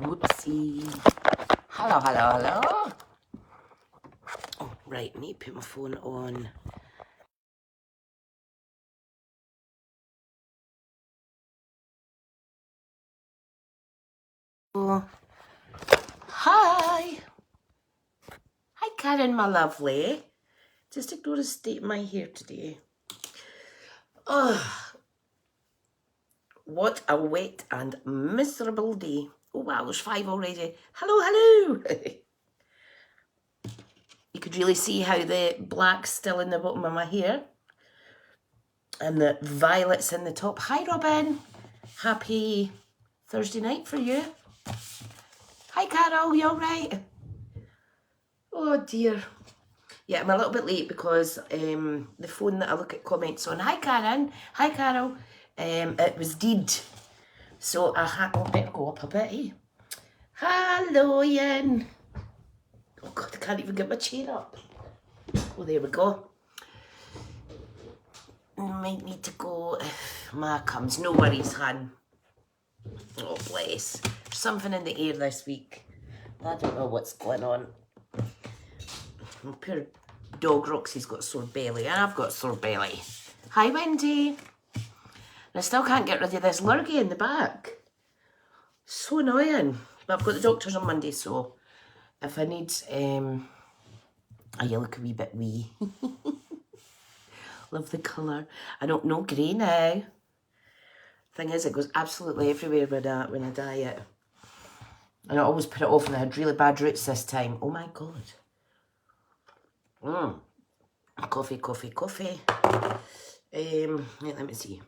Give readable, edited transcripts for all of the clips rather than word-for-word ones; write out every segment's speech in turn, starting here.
Whoopsie. Hello, hello, hello. Oh, right, I need to put my phone on. Oh. Hi. Hi, Karen, my lovely. Just ignore the state of my hair today. Oh, what a wet and miserable day. Oh, wow, there's 5 already. Hello, hello. You could really see how the black's still in the bottom of my hair. And the violet's in the top. Hi, Robin. Happy Thursday night for you. Hi, Carol. You all right? Oh, dear. Yeah, I'm a little bit late because the phone that I look at comments on. Hi, Karen. Hi, Carol. It was dead. So I had to better go up a bit, eh? Hello, Ian. Oh, God, I can't even get my chair up. Oh, there we go. Might need to go if Ma comes. No worries, hun. Oh, bless. There's something in the air this week. I don't know what's going on. My poor dog Roxy's got a sore belly, and I've got a sore belly. Hi, Wendy. And I still can't get rid of this lurgy in the back. So annoying. But I've got the doctors on Monday, so if I need... oh, you look a wee bit wee. Love the colour. I don't know grey now. Thing is, it goes absolutely everywhere when I dye it. And I always put it off, and I had really bad roots this time. Oh my God. Coffee, coffee, coffee. Let me see.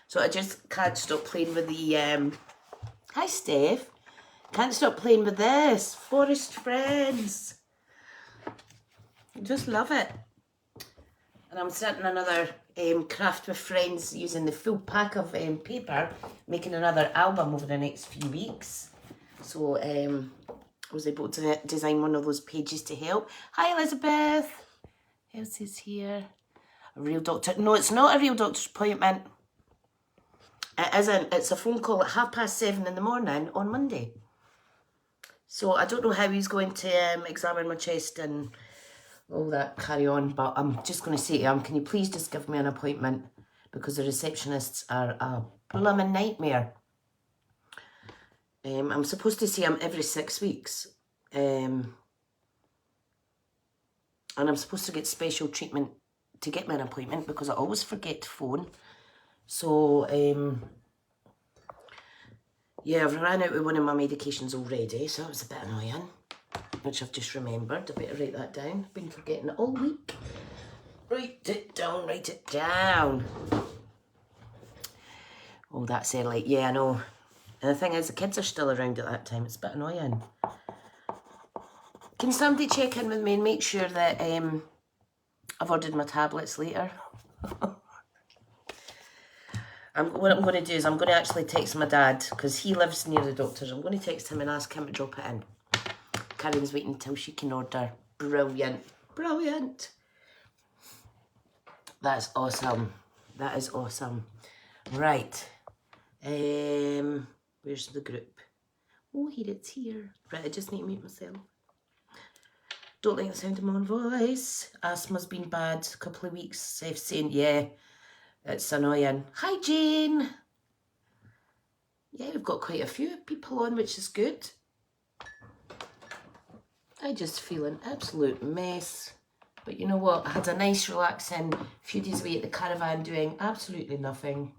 So I just can't stop playing with the... Hi, Steph. Can't stop playing with this. Forrest Friends. I just love it. And I'm starting another craft with friends using the full pack of paper, making another album over the next few weeks. So I was able to design one of those pages to help. Hi, Elizabeth. Who else is here? A real doctor. No, it's not a real doctor's appointment. It isn't. It's a phone call at 7:30 in the morning on Monday. So I don't know how he's going to examine my chest and all that carry on, but I'm just going to say to him, can you please just give me an appointment, because the receptionists are a blooming nightmare. I'm supposed to see him every 6 weeks, and I'm supposed to get special treatment to get me an appointment because I always forget to phone. So yeah, I've ran out of one of my medications already, so that was a bit annoying, which I've just remembered. I better write that down. I've been forgetting it all week. Write it down, write it down. Oh, that's early. Yeah, I know. And the thing is, the kids are still around at that time. It's a bit annoying. Can somebody check in with me and make sure that I've ordered my tablets later? What I'm going to do is I'm going to actually text my dad, because he lives near the doctor's. I'm going to text him and ask him to drop it in. Karen's waiting until she can order. Brilliant. Brilliant. That's awesome. That is awesome. Right. Where's the group? Oh, here it's here. Right, I just need to mute myself. Don't like the sound of my own voice. Asthma's been bad a couple of weeks. Safe saying, yeah, it's annoying. Hi, Jane. Yeah, we've got quite a few people on, which is good. I just feel an absolute mess. But you know what? I had a nice relaxing few days away at the caravan doing absolutely nothing.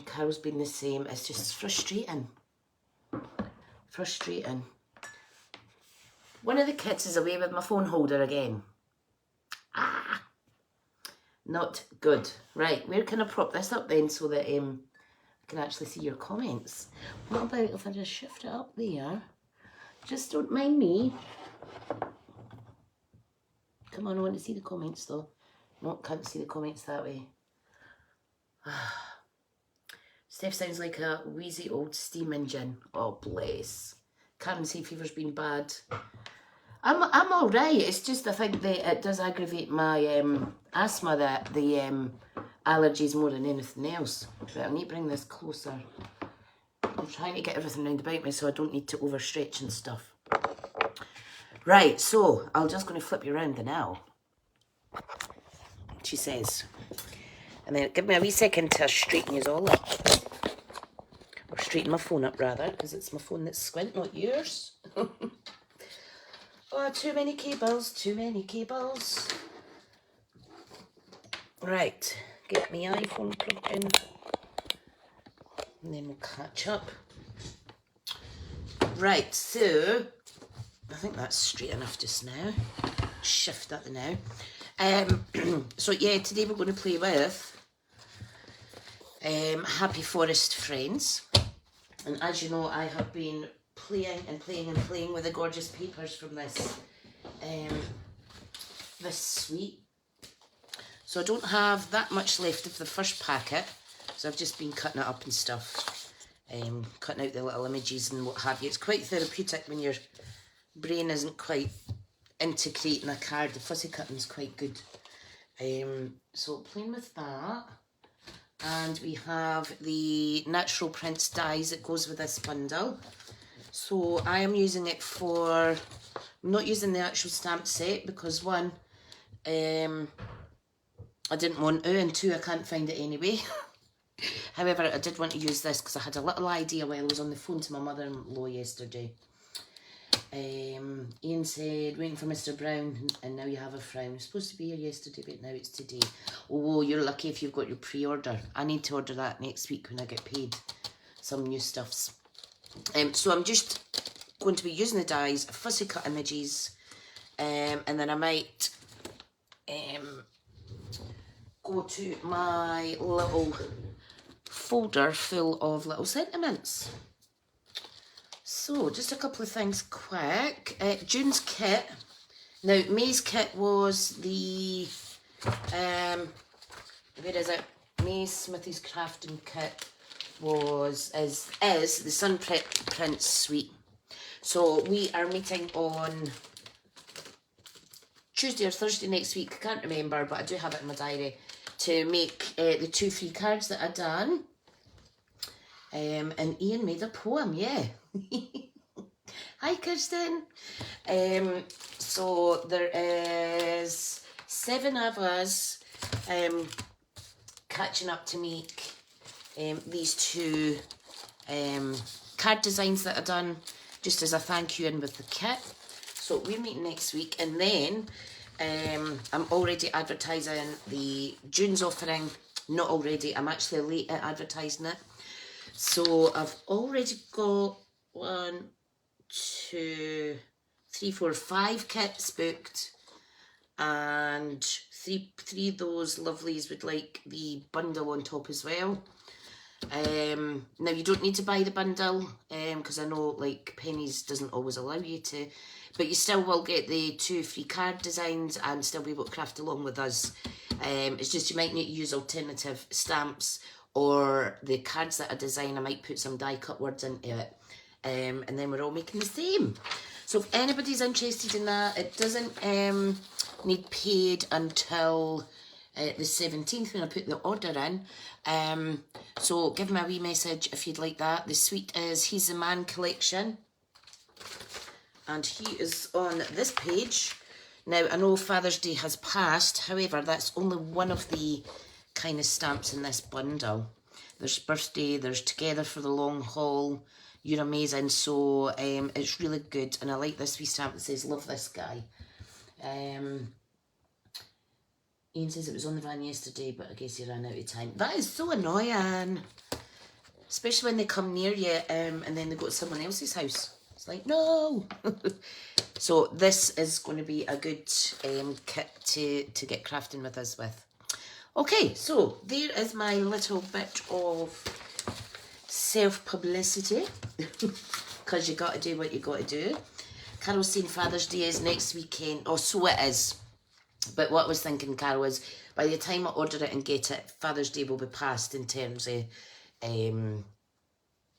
Carol's been the same. It's just frustrating. Frustrating. One of the kids is away with my phone holder again. Ah! Not good. Right, where can I prop this up then so that I can actually see your comments? What about if I just shift it up there? Just don't mind me. Come on, I want to see the comments though. No, can't see the comments that way. Steph sounds like a wheezy old steam engine. Oh, bless. Karen's hay fever's been bad. I'm all right. It's just I think that it does aggravate my asthma, that the allergies more than anything else. But I need to bring this closer. I'm trying to get everything round about me so I don't need to overstretch and stuff. Right, so I'm just going to flip you around the now. She says. And then give me a wee second to straighten you all up. Or straighten my phone up rather, because it's my phone that's squint, not yours. Oh, too many cables, too many cables. Right, get my iPhone plugged in. And then we'll catch up. Right, so I think that's straight enough just now. Shift that now. So yeah, today we're going to play with Happy Forest Friends. And as you know, I have been playing and playing and playing with the gorgeous papers from this this suite. So I don't have that much left of the first packet, so I've just been cutting it up and stuff, cutting out the little images and what have you. It's quite therapeutic when your brain isn't quite into creating a card. The fussy cutting's quite good. So playing with that. And we have the natural prints dies that goes with this bundle. So I am using it for, I'm not using the actual stamp set because one, I didn't want to, and two, I can't find it anyway. However, I did want to use this because I had a little idea while I was on the phone to my mother-in-law yesterday. Ian said, waiting for Mr. Brown, and now you have a frown. It was supposed to be here yesterday, but now it's today. Oh, you're lucky if you've got your pre-order. I need to order that next week when I get paid. Some new stuffs. So I'm just going to be using the dies, fussy cut images, and then I might go to my little folder full of little sentiments. So, just a couple of things quick. June's kit. Now, May's kit was the, where is it? May's Smithy's crafting kit is the Sun Print Suite. So, we are meeting on Tuesday or Thursday next week. I can't remember, but I do have it in my diary to make the 2 free cards that I've done. And Ian made a poem, yeah. Hi, Kirsten. So there is 7 of us catching up to make these 2 card designs that I've done just as a thank you in with the kit. So we're meeting next week, and then I'm already advertising the June's offering. Not already, I'm actually late at advertising it. So I've already got 1, 2, 3, 4, 5 kits booked, and three of those lovelies would like the bundle on top as well. Now you don't need to buy the bundle because I know like Pennies doesn't always allow you to, but you still will get the 2 free card designs and still be able to craft along with us. It's just you might need to use alternative stamps, or the cards that I design, I might put some die cut words into it. And then we're all making the same. So if anybody's interested in that, it doesn't need paid until the 17th when I put the order in. So give me a wee message if you'd like that. The suite is He's the Man collection. And he is on this page. Now, I know Father's Day has passed. However, that's only one of the kind of stamps in this bundle. There's birthday, there's together for the long haul, you're amazing. So it's really good, and I like this wee stamp that says love this guy. Ian says it was on the van yesterday, but I guess he ran out of time. That is so annoying, especially when they come near you and then they go to someone else's house. It's like, no. So this is going to be a good kit to get crafting with us with. Okay, so there is my little bit of self-publicity, because you got to do what you got to do. Carol's saying Father's Day is next weekend. Oh, so it is. But what I was thinking, Carol, is by the time I order it and get it, Father's Day will be past in terms of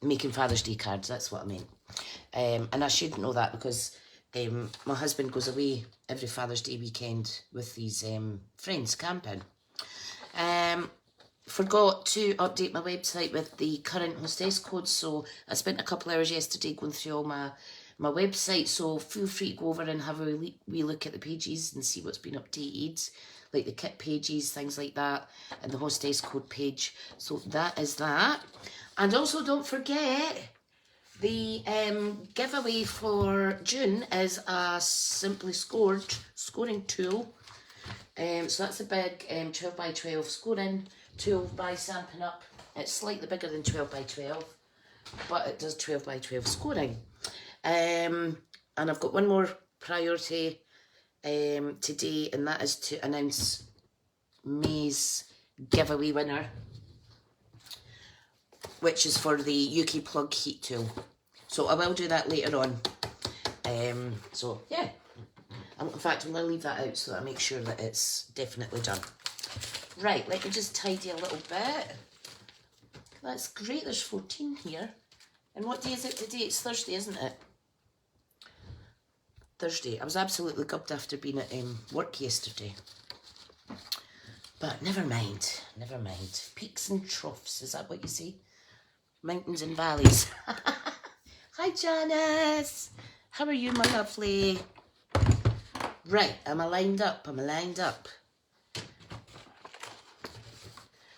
making Father's Day cards. That's what I meant. And I should know that because my husband goes away every Father's Day weekend with these friends camping. forgot to update my website with the current hostess code, so I spent a couple hours yesterday going through all my website, so feel free to go over and have a wee look at the pages and see what's been updated, like the kit pages, things like that, and the hostess code page. So that is that. And also don't forget, the giveaway for June is a Simply Scored scoring tool. So that's a big 12 by 12 scoring tool by Stampin' Up. It's slightly bigger than 12 by 12, but it does 12 by 12 scoring. And I've got one more priority today, and that is to announce May's giveaway winner, which is for the UK plug heat tool. So I will do that later on. So yeah, in fact I'm going to leave that out so that I make sure that it's definitely done. Right, let me just tidy a little bit. That's great, there's 14 here. And what day is it today? It's Thursday, isn't it? Thursday. I was absolutely gubbed after being at work yesterday. But never mind, never mind. Peaks and troughs, is that what you say? Mountains and valleys. Hi Janice, how are you my lovely? Right, am I lined up? Am I lined up?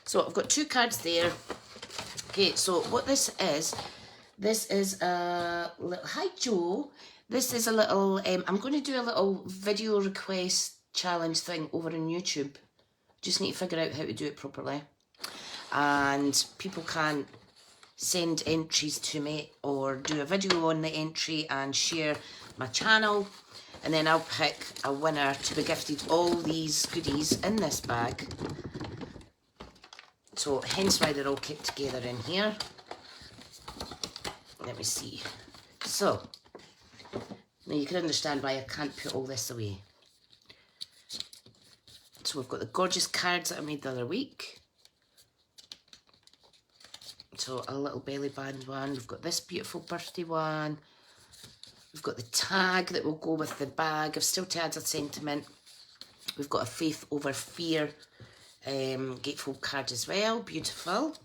So I've got 2 cards there. Okay, so what this is a little, hi Joe, this is a little, I'm going to do a little video request challenge thing over on YouTube. Just need to figure out how to do it properly. And people can send entries to me or do a video on the entry and share my channel, and then I'll pick a winner to be gifted all these goodies in this bag. So hence why they're all kept together in here. Let me see. So now you can understand why I can't put all this away. So we've got the gorgeous cards that I made the other week. So a little belly band one. We've got this beautiful birthday one. We've got the tag that will go with the bag. I've still to add a sentiment. We've got a Faith Over Fear gatefold card as well. Beautiful.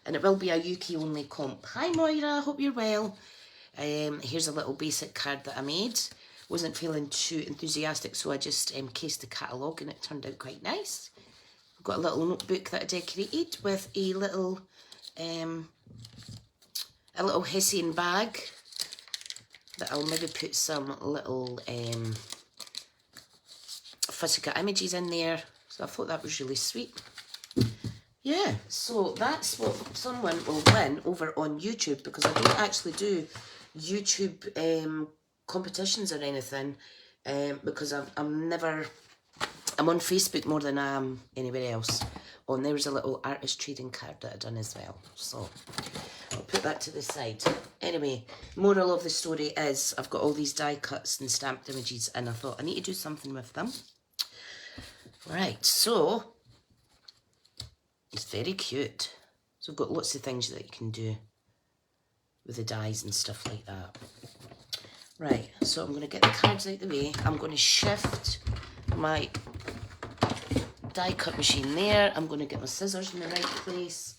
And it will be a UK only comp. Hi Moira, hope you're well. Here's a little basic card that I made. Wasn't feeling too enthusiastic, so I just cased the catalogue and it turned out quite nice. I've got a little notebook that I decorated with a little Hessian bag that I'll maybe put some little Fussica images in there. So I thought that was really sweet. Yeah, so that's what someone will win over on YouTube, because I don't actually do YouTube competitions or anything, because I'm on Facebook more than I am anywhere else. Oh, and there's a little artist trading card that I've done as well. So I'll put that to the side. Anyway, moral of the story is I've got all these die cuts and stamped images, and I thought I need to do something with them. Right, so it's very cute. So I've got lots of things that you can do with the dies and stuff like that. Right, so I'm going to get the cards out of the way. I'm going to shift my die cut machine there. I'm going to get my scissors in the right place.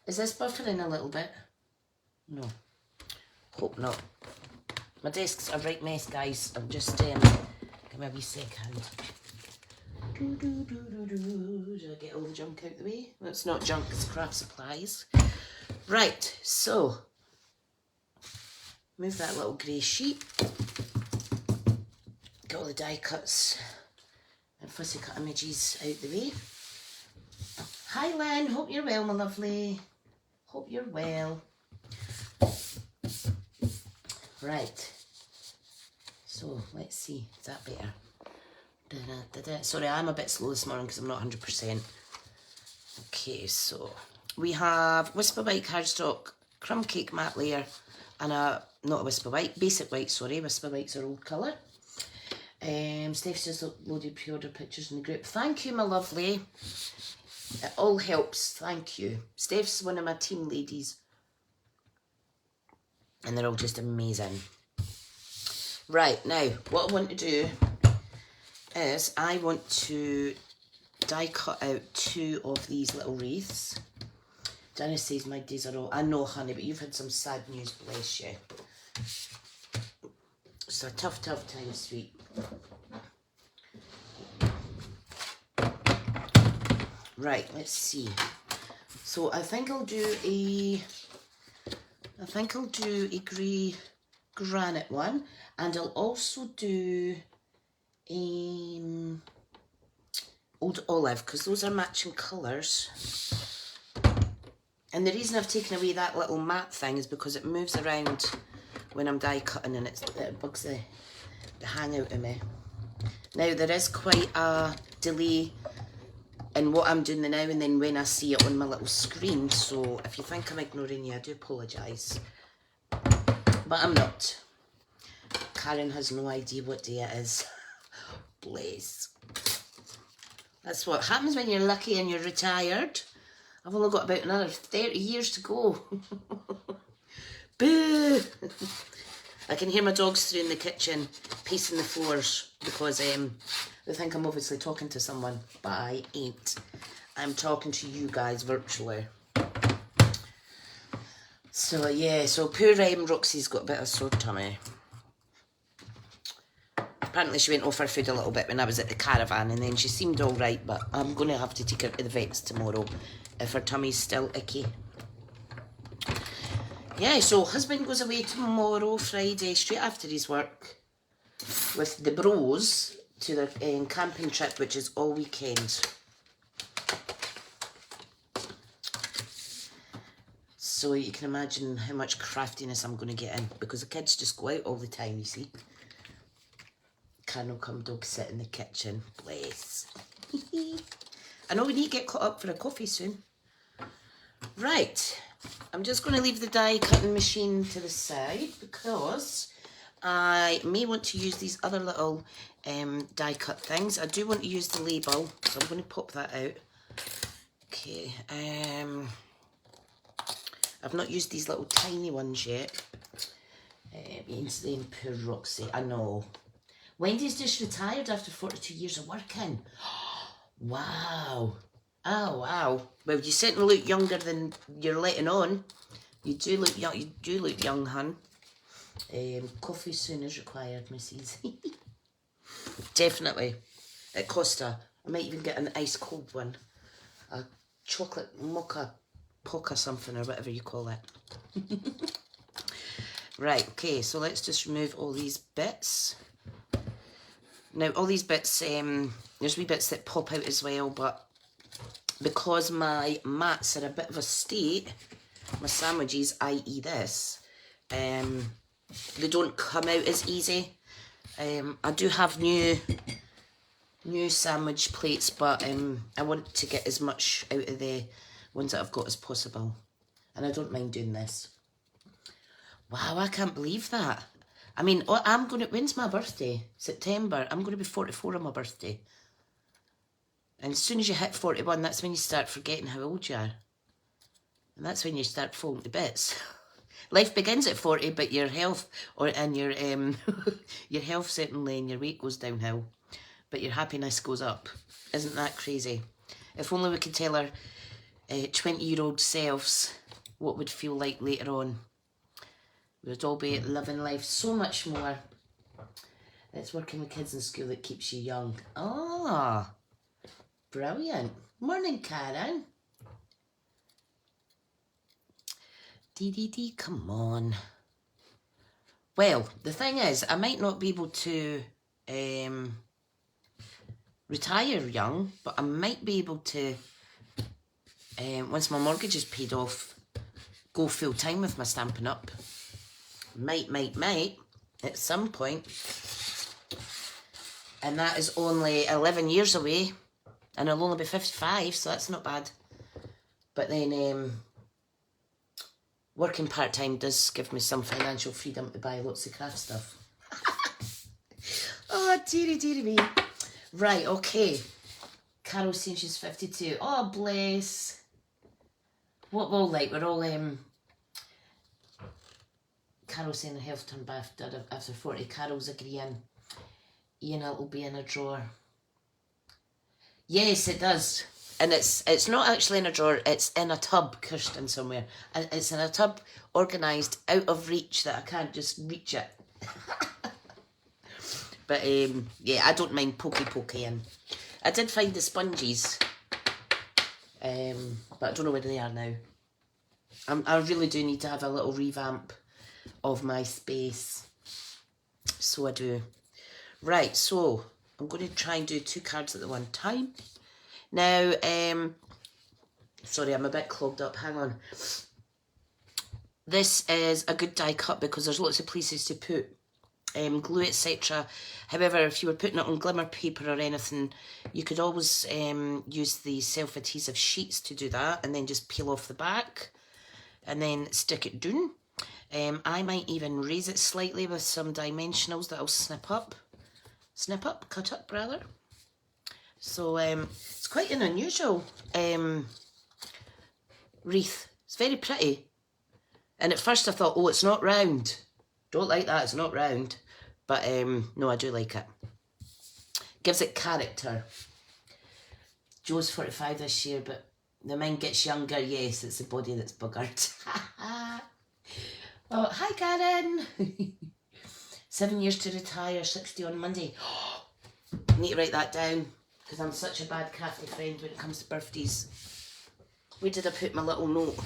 Is this buffering a little bit? No. Hope not. My desk's a right mess, guys. I'm just, give me a wee second. Do I get all the junk out the way? Well, it's not junk, it's craft supplies. Right, so move that little grey sheet. Get all the die cuts and fussy cut images out the way. Hi Len, hope you're well, my lovely. Hope you're well. Right, so let's see, is that better? Sorry, I'm a bit slow this morning because I'm not 100%. Okay, so we have Whisper White cardstock, crumb cake matte layer, and not a Whisper White, basic white, sorry, Whisper White's our old colour. Steph's just loaded pre-order pictures in the group. Thank you, my lovely. It all helps, thank you. Steph's one of my team ladies, and they're all just amazing. Right, now, what I want to do is I want to die cut out 2 of these little wreaths. Dana says my days are all... I know, honey, but you've had some sad news, bless you. It's a tough, tough time, sweet. Right, let's see. So I think I'll do a grey granite one, and I'll also do old olive, because those are matching colours. And the reason I've taken away that little matte thing is because it moves around when I'm die cutting, and it bugs the hang out of me. Now there is quite a delay in what I'm doing now and then when I see it on my little screen, so if you think I'm ignoring you, I do apologise. But I'm not. Karen has no idea what day it is. Bless. That's what happens when you're lucky and you're retired. I've only got about another 30 years to go. Boo! I can hear my dogs through in the kitchen pacing the floors because they think I'm obviously talking to someone, but I ain't. I'm talking to you guys virtually. So yeah, so poor Roxy's got a bit of a sore tummy. Apparently she went off her food a little bit when I was at the caravan, and then she seemed alright, but I'm going to have to take her to the vets tomorrow if her tummy's still icky. Yeah, so husband goes away tomorrow, Friday, straight after his work, with the bros to their camping trip, which is all weekend. So you can imagine how much craftiness I'm going to get in, because the kids just go out all the time, you see. Can come dog sit in the kitchen, bless. I know we need to get caught up for a coffee soon. Right, I'm just going to leave the die cutting machine to the side because I may want to use these other little die cut things. I do want to use the label, so I'm going to pop that out. Okay, I've not used these little tiny ones yet. Insane poor Roxy, I know. Wendy's just retired after 42 years of working. Wow. Oh, wow. Well, you certainly look younger than you're letting on. You do look young. You do look young, hun. Coffee soon is required, Mrs. Definitely. At Costa. I might even get an ice cold one. A chocolate mocha poca something or whatever you call it. Right, okay, so let's just remove all these bits. Now, all these bits, there's wee bits that pop out as well, but because my mats are a bit of a state, my sandwiches, i.e. this, they don't come out as easy. I do have new sandwich plates, but I want to get as much out of the ones that I've got as possible. And I don't mind doing this. Wow, I can't believe that. I mean, when's my birthday? September. I'm going to be 44 on my birthday. And as soon as you hit 41, that's when you start forgetting how old you are. And that's when you start falling to bits. Life begins at 40, but your health, your health certainly, and your weight goes downhill. But your happiness goes up. Isn't that crazy? If only we could tell our 20-year-old selves what would feel like later on. We'd all be living life so much more. It's working with kids in school that keeps you young. Ah, brilliant. Morning, Karen. Dee, come on. Well, the thing is, I might not be able to retire young, but I might be able to, once my mortgage is paid off, go full time with my Stampin' Up. Might, at some point. And that is only 11 years away. And I'll only be 55, so that's not bad. But then, working part-time does give me some financial freedom to buy lots of craft stuff. Oh, dearie me. Right, okay. Carol's saying she's 52. Oh, bless. What we're all like, we're all, Carol's saying her health turned bad after 40. Carol's agreeing. Ian will be in a drawer. Yes, it does. And it's not actually in a drawer, it's in a tub, Kirsten, somewhere. And it's in a tub organised out of reach that I can't just reach it. But yeah, I don't mind poking. I did find the sponges, but I don't know where they are now. I really do need to have a little revamp of my space. So I do. Right, so I'm going to try and do 2 cards at the one time. Now, sorry, I'm a bit clogged up. Hang on. This is a good die cut because there's lots of places to put glue, etc. However, if you were putting it on glimmer paper or anything, you could always use the self-adhesive sheets to do that, and then just peel off the back and then stick it down. I might even raise it slightly with some dimensionals that I'll cut up rather. So it's quite an unusual wreath. It's very pretty. And at first I thought, oh, it's not round. Don't like that, it's not round. But no, I do like it. Gives it character. Joe's 45 this year, but the mind gets younger. Yes, it's the body that's buggered. Oh, hi Karen. 7 years to retire, 60 on Monday. I need to write that down because I'm such a bad Catholic friend when it comes to birthdays. Where did I put my little note?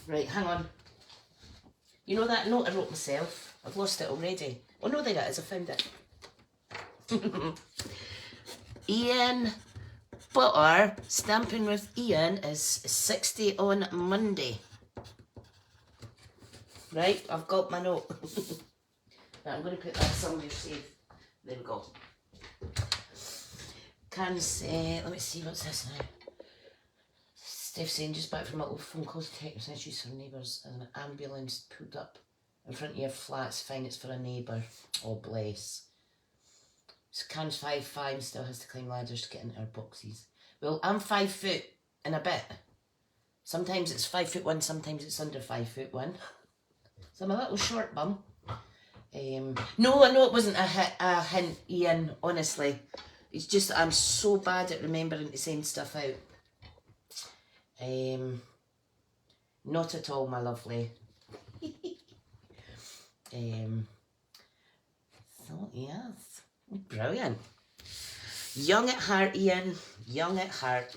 Right, hang on. You know that note I wrote myself? I've lost it already. Oh no, there it is, I found it. Ian Butter, Stampin with Ian, is 60 on Monday. Right, I've got my note. Right, I'm going to put that somewhere safe. There we go. Can say, let me see, what's this now? Steph saying, just back from a little phone call to technical issues for neighbours, and an ambulance pulled up in front of your flat. It's fine, it's for a neighbour. Oh, bless. So Karen's 5'5" and still has to climb ladders to get into her boxes. Well, I'm 5 foot and a bit. Sometimes it's 5'1", sometimes it's under 5'1". So I'm a little short bum. No, I know it wasn't a hint, Ian, honestly. It's just that I'm so bad at remembering to send stuff out. Not at all, my lovely. So, yes. Brilliant. Young at heart, Ian. Young at heart.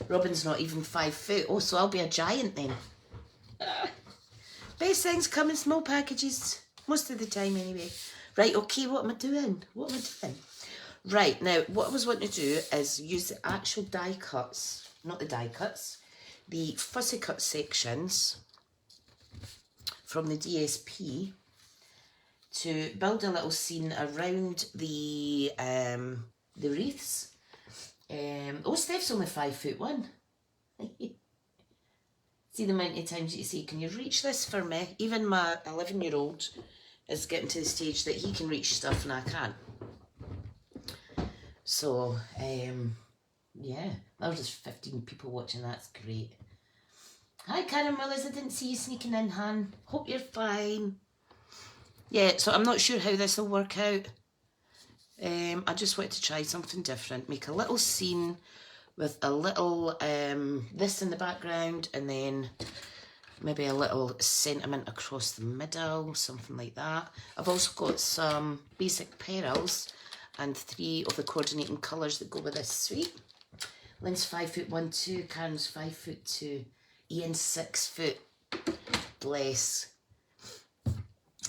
Robin's not even 5 foot. Oh, so I'll be a giant then. Best things come in small packages. Most of the time anyway. Right, okay, what am I doing? Right, now, what I was wanting to do is use the actual die cuts, not the die cuts, the fussy cut sections from the DSP to build a little scene around the wreaths. Oh, Steph's only 5'1". See the amount of times you say, can you reach this for me? Even my 11-year-old is getting to the stage that he can reach stuff and I can't. So, yeah, there was just 15 people watching, that's great. Hi Karen Willis, I didn't see you sneaking in, Han. Hope you're fine. Yeah, so I'm not sure how this will work out. I just wanted to try something different. Make a little scene with a little this in the background and then maybe a little sentiment across the middle, something like that. I've also got some basic perils and 3 of the coordinating colours that go with this suite. Lynn's 5'1" too, Karen's 5'2", Ian's 6 foot. Bless.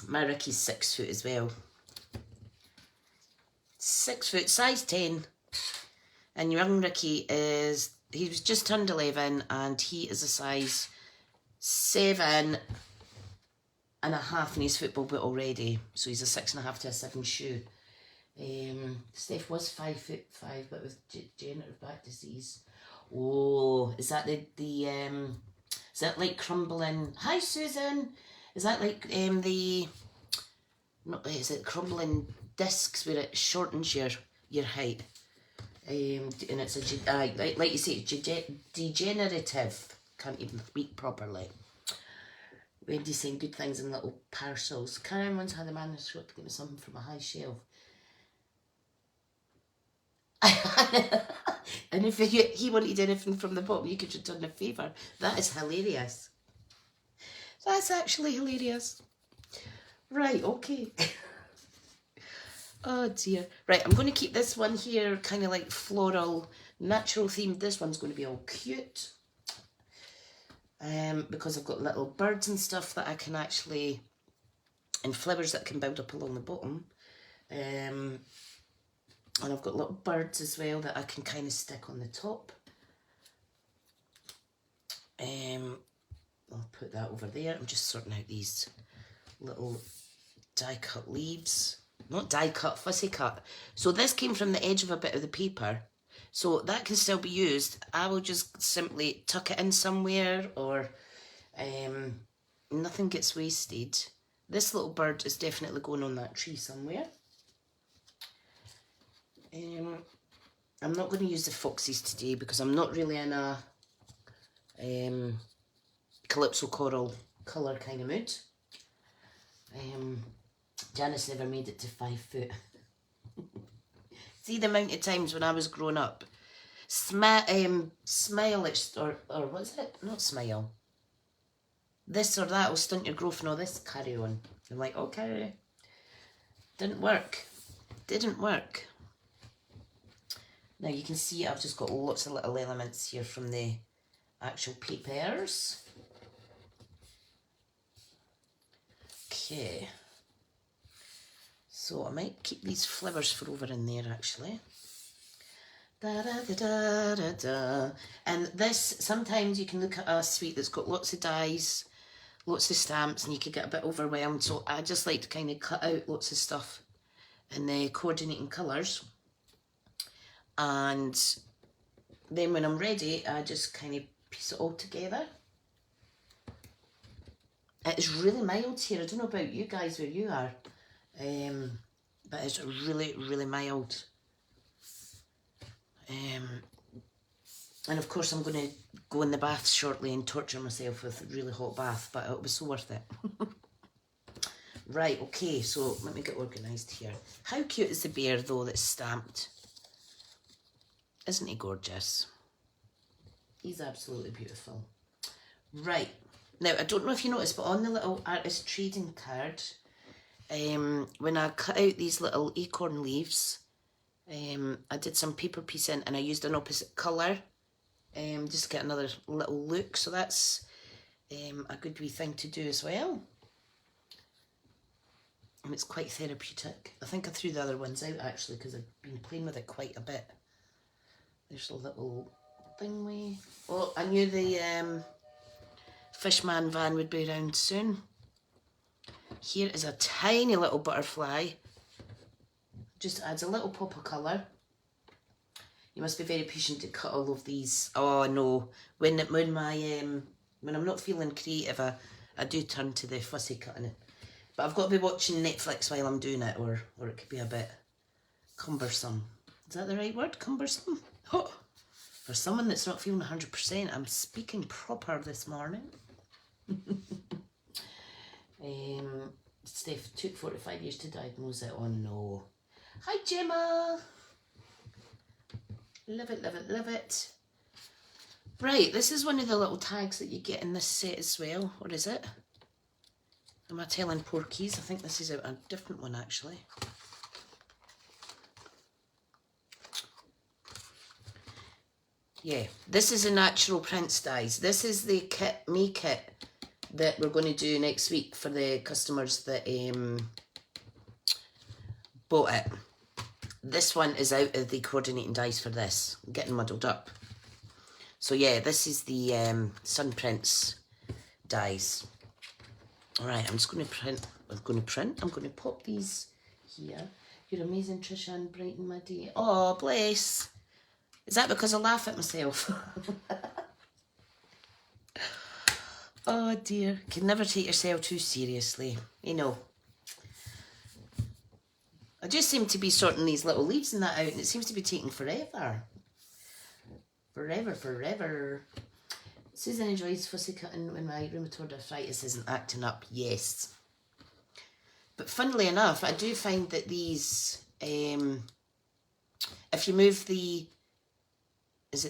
My Ricky's 6 foot as well. 6 foot, size 10. And young Ricky he was just turned 11 and he is a size 7.5 in his football boot already. So he's a 6.5 to a 7 shoe. Steph was 5'5", but with degenerative back disease. Oh, is that is that like crumbling? Hi Susan. Is that like is it crumbling discs where it shortens your height? And it's like you say, degenerative. Can't even speak properly. Wendy's saying good things in little parcels. Karen once had a manuscript, give me something from a high shelf. And if he wanted anything from the bottom, you could return a favour. That is hilarious. That's actually hilarious. Right, okay. Oh dear. Right, I'm going to keep this one here kind of like floral, natural themed. This one's going to be all cute. Because I've got little birds and stuff that I can actually, and flowers that can build up along the bottom. And I've got little birds as well that I can kind of stick on the top. I'll put that over there. I'm just sorting out these little die cut leaves. Not die cut, fussy cut. So this came from the edge of a bit of the paper. So that can still be used. I will just simply tuck it in somewhere, or nothing gets wasted. This little bird is definitely going on that tree somewhere. I'm not going to use the foxes today because I'm not really in a calypso coral colour kind of mood. Janice never made it to 5 foot. See the amount of times when I was growing up, smile, or what's it? Not smile. This or that will stunt your growth and all this, carry on. I'm like, okay. Didn't work. Didn't work. Now you can see I've just got lots of little elements here from the actual papers. Okay. So I might keep these flowers for over in there actually. Da, da, da, da, da, da. And this, sometimes you can look at a suite that's got lots of dies, lots of stamps, and you could get a bit overwhelmed. So I just like to kind of cut out lots of stuff in the coordinating colours. And then when I'm ready, I just kind of piece it all together. It's really mild here. I don't know about you guys where you are. But it's really, really mild. And of course I'm going to go in the bath shortly and torture myself with a really hot bath, but it'll be so worth it. Right, okay, so let me get organised here. How cute is the bear though that's stamped? Isn't he gorgeous? He's absolutely beautiful. Right, now I don't know if you noticed, but on the little artist trading card, when I cut out these little acorn leaves, I did some paper piecing and I used an opposite colour, just to get another little look. So that's a good wee thing to do as well. And it's quite therapeutic. I think I threw the other ones out actually because I've been playing with it quite a bit. There's a little thingy. Oh, I knew the Fishman van would be around soon. Here is a tiny little butterfly. Just adds a little pop of colour. You must be very patient to cut all of these. Oh no, when I'm not feeling creative, I do turn to the fussy cutting it. But I've got to be watching Netflix while I'm doing it, or it could be a bit cumbersome. Is that the right word? Cumbersome? Oh, for someone that's not feeling 100%, I'm speaking proper this morning. Steph, took 45 years to diagnose it. Oh no. Hi Gemma. Love it, love it, love it. Right, this is one of the little tags that you get in this set as well. What is it? Am I telling porkies? I think this is a different one actually. Yeah, this is a natural prints dies. This is the kit that we're going to do next week for the customers that bought it. This one is out of the coordinating dies for this. I'm getting muddled up. So yeah, this is the Sun Prints dies. Alright, I'm just going to print. I'm going to pop these here. You're amazing, Tricia, and brighten my day. Oh, bless. Is that because I laugh at myself? Oh dear. Can never take yourself too seriously. You know. I just seem to be sorting these little leaves and that out, and it seems to be taking forever. Forever. Susan enjoys fussy cutting when my rheumatoid arthritis isn't acting up. Yes. But funnily enough, I do find that these if you move the,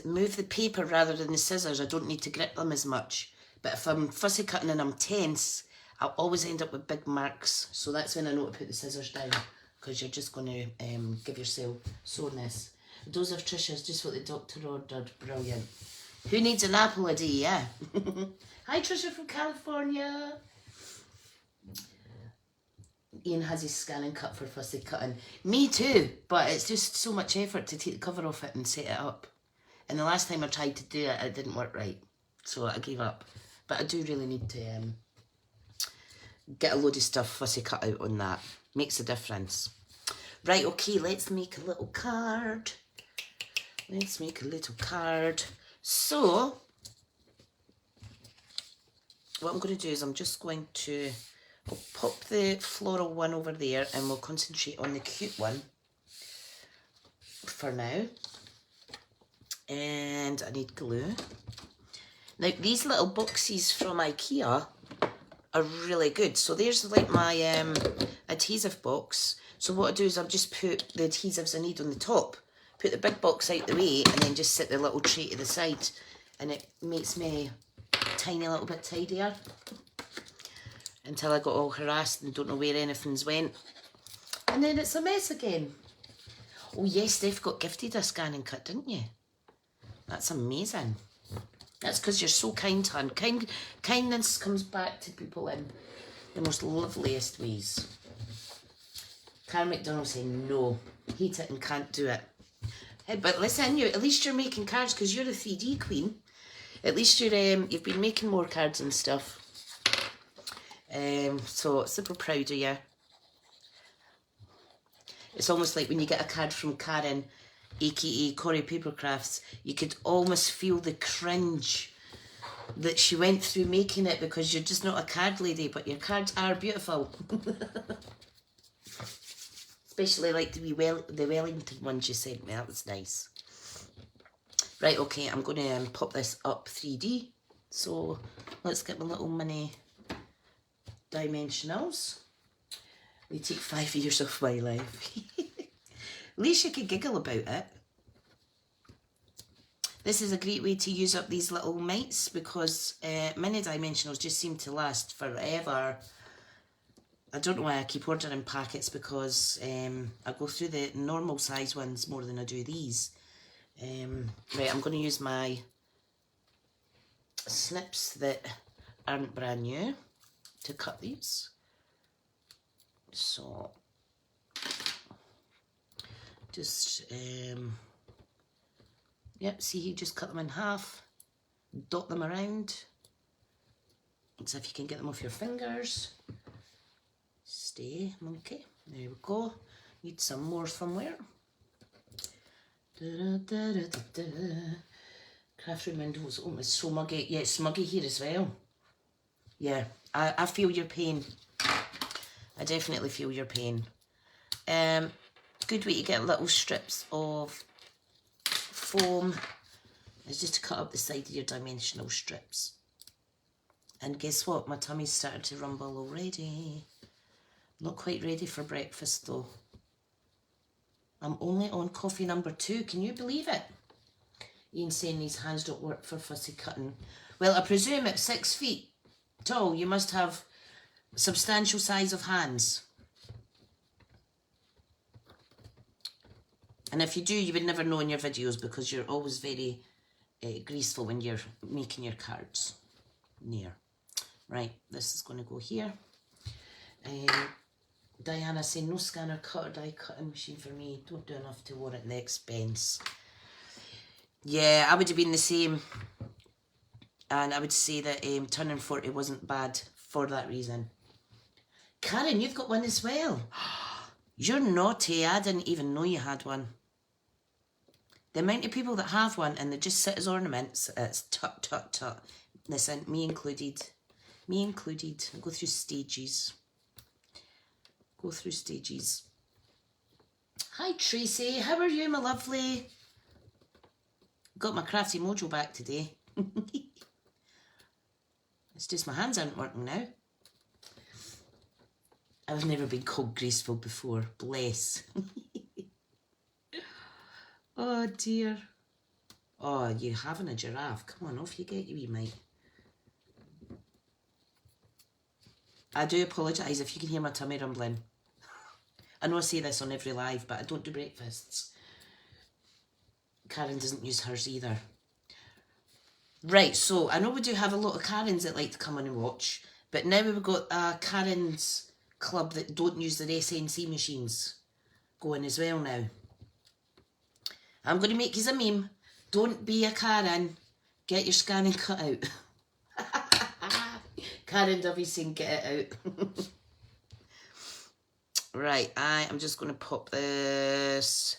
move the paper rather than the scissors, I don't need to grip them as much. But if I'm fussy cutting and I'm tense, I'll always end up with big marks. So that's when I know to put the scissors down, because you're just going to give yourself soreness. A dose of Tricia's just what the doctor ordered. Brilliant. Who needs an apple a day, yeah? Hi, Tricia from California. Ian has his scan and cut for fussy cutting. Me too, but it's just so much effort to take the cover off it and set it up. And the last time I tried to do it, it didn't work right. So I gave up. But I do really need to get a load of stuff fussy cut out on that. Makes a difference. Right, okay, let's make a little card. Let's make a little card. So, what I'm going to do is I'm just going to pop the floral one over there and we'll concentrate on the cute one for now. And I need glue. Now, these little boxes from IKEA are really good. So there's like my adhesive box. So what I do is I'll just put the adhesives I need on the top, put the big box out the way, and then just set the little tray to the side. And it makes me a tiny little bit tidier until I got all harassed and don't know where anything's went. And then it's a mess again. Oh yes, Steph got gifted a scan and cut, didn't you? That's amazing. That's because you're so kind, hon. Kindness comes back to people in the most loveliest ways. Karen McDonald saying no, hate it and can't do it. Hey, but listen, at least you're making cards because you're a 3D queen. At least you've been making more cards and stuff. So super proud of you. It's almost like when you get a card from Karen, aka Corey Papercrafts, you could almost feel the cringe that she went through making it because you're just not a card lady, but your cards are beautiful. Especially like the Wellington ones you sent me, that was nice. Right, okay, I'm going to pop this up 3D. So let's get my little mini dimensionals. They take 5 years of my life. At least you could giggle about it. This is a great way to use up these little mites because mini dimensionals just seem to last forever. I don't know why I keep ordering packets because I go through the normal size ones more than I do these. Right, I'm going to use my snips that aren't brand new to cut these. So, just, yep, see, you just cut them in half, dot them around, as if you can get them off your fingers. Stay, monkey. There we go. Need some more somewhere. Craft room windows. Oh, it's so muggy. Yeah, it's muggy here as well. Yeah, I feel your pain. I definitely feel your pain. Good way to get little strips of foam is just to cut up the side of your dimensional strips. And guess what? My tummy's started to rumble already. Not quite ready for breakfast though. I'm only on coffee number 2. Can you believe it? Ian's saying his hands don't work for fussy cutting. Well, I presume at 6 feet tall, you must have substantial size of hands. And if you do, you would never know in your videos because you're always very graceful when you're making your cards. Near. Right, this is going to go here. Diana saying, no scanner cut or die cutting machine for me. Don't do enough to warrant the expense. Yeah, I would have been the same. And I would say that turning 40 wasn't bad for that reason. Karen, you've got one as well. You're naughty. I didn't even know you had one. The amount of people that have one and they just sit as ornaments, it's tut, tut, tut. Listen, me included. Me included. I go through stages. Go through stages. Hi Tracy, how are you, my lovely? Got my crafty mojo back today. It's just my hands aren't working now. I've never been called graceful before. Bless. Oh dear. Oh, you're having a giraffe. Come on, off you get, you wee mate. I do apologise if you can hear my tummy rumbling. I know I say this on every live, but I don't do breakfasts. Karen doesn't use hers either. Right, so I know we do have a lot of Karens that like to come on and watch, but now we've got a Karen's club that don't use their SNC machines going as well now. I'm going to make you a meme. Don't be a Karen. Get your scanning cut out. Karen Dovey saying get it out. Right, I am just going to pop this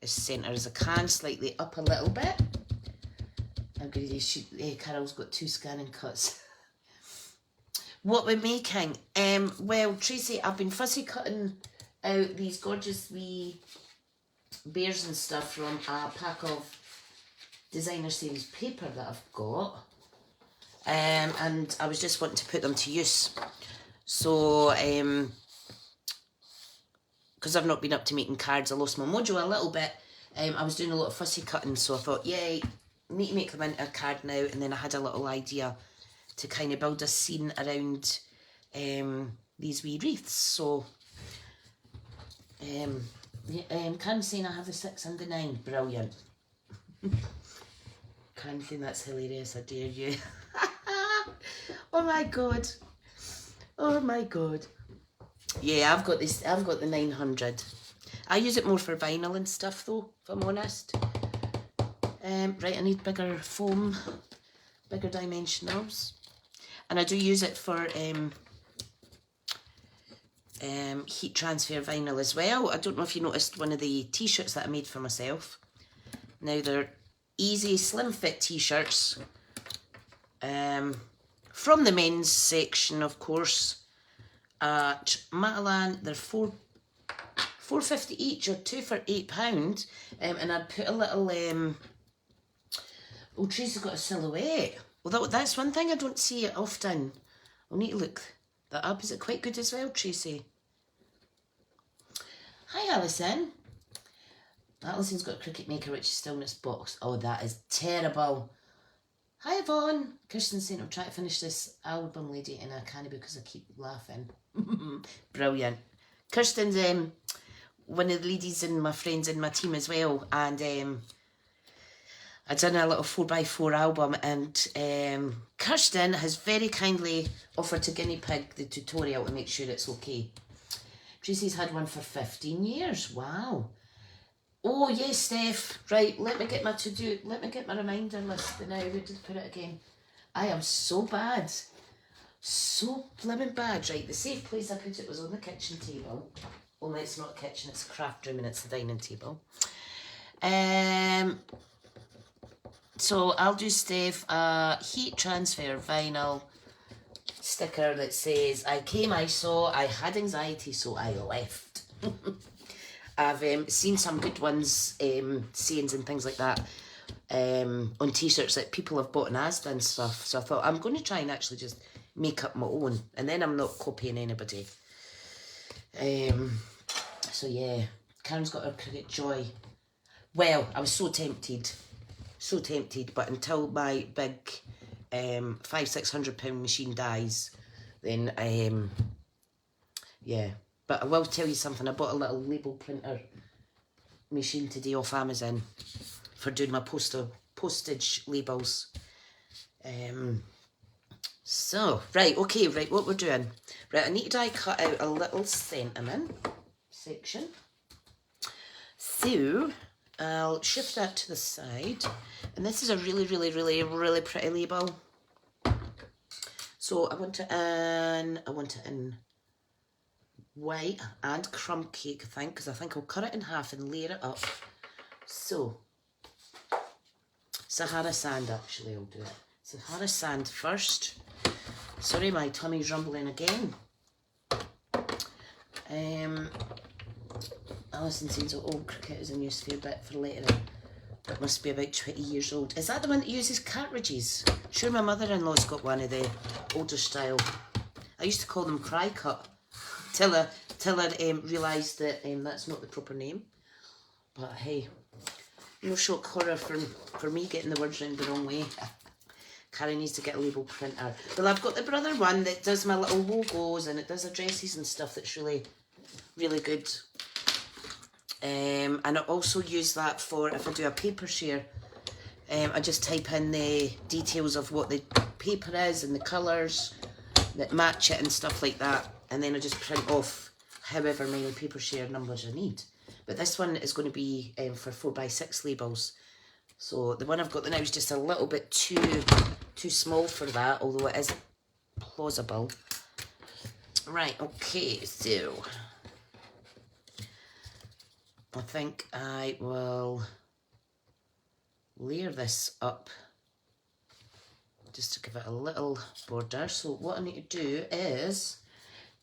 as centre as I can, slightly up a little bit. I'm going to shoot. Carol's got 2 scanning cuts. What we're making? Well, Tracy, I've been fussy cutting out these gorgeous wee bears and stuff from a pack of designer series paper that I've got. And I was just wanting to put them to use. So, because I've not been up to making cards, I lost my mojo a little bit. I was doing a lot of fussy cutting, so I thought, yeah, I need to make them into a card now. And then I had a little idea to kind of build a scene around these wee wreaths. So, Karen's saying I have the 6 and the 9. Brilliant. Karen saying that's hilarious, I dare you. Oh my god. Oh my god. Yeah, I've got this. I've got the 900. I use it more for vinyl and stuff though, if I'm honest. Right, I need bigger foam, bigger dimensionals. And I do use it for heat transfer vinyl as well. I don't know if you noticed one of the t-shirts that I made for myself. Now they're easy slim fit t-shirts. From the men's section, of course, at Matalan. They're $4.50 each, or 2 for £8. And I'd put a little oh, Tracy's got a silhouette. Well, that's one thing I don't see it often. I'll need to look that up. Is it quite good as well, Tracy? Hi, Alison. Alison's got a Cricut Maker, which is still in its box. Oh, that is terrible. Hi, Yvonne. Kirsten's saying, I'm trying to finish this album, lady, and I can't because I keep laughing. Brilliant. Kirsten's one of the ladies and my friends in my team as well, and I done a little 4x4 album, and Kirsten has very kindly offered to guinea pig the tutorial to make sure it's okay. Tracy's had one for 15 years. Wow. Oh yes, Steph. Right, let me get my let me get my reminder list now. We did put it again. I am so bad. So blimmin' bad. Right, the safe place I put it was on the kitchen table. Only it's not a kitchen, it's a craft room and it's the dining table. So I'll do, Steph, a heat transfer vinyl sticker that says, I came, I saw, I had anxiety, so I left. I've seen some good ones, sayings and things like that, on t-shirts that people have bought in Asda and stuff. So I thought, I'm going to try and actually just make up my own, and then I'm not copying anybody. So yeah, Karen's got her Cricut Joy. Well, I was so tempted, but until my big £500-600 machine dies, then yeah. But I will tell you something, I bought a little label printer machine today off Amazon for doing my postage labels. So, right, okay, right, what we're doing. Right, I need to die cut out a little sentiment section. So, I'll shift that to the side. And this is a really, really, really, really pretty label. So I want it in white and crumb cake, I think, because I think I'll cut it in half and layer it up. So, Sahara Sand, actually, I'll do it. Sahara Sand first. Sorry, my tummy's rumbling again. Alison says, oh, Cricut is a new sphere bit for lettering. It must be about 20 years old. Is that the one that uses cartridges? Sure, my mother-in-law's got one of the older style. I used to call them cry cut till I realised that that's not the proper name. But hey, no shock horror for me getting the words round the wrong way. Carrie needs to get a label printer. Well, I've got the brother one that does my little logos and it does addresses and stuff that's really, really good. And I also use that for if I do a paper share. I just type in the details of what the paper is and the colours that match it and stuff like that. And then I just print off however many paper share numbers I need. But this one is going to be for 4x6 labels. So the one I've got now is just a little bit too small for that, although it is plausible. Right, okay, so I think I will layer this up just to give it a little border. So what I need to do is,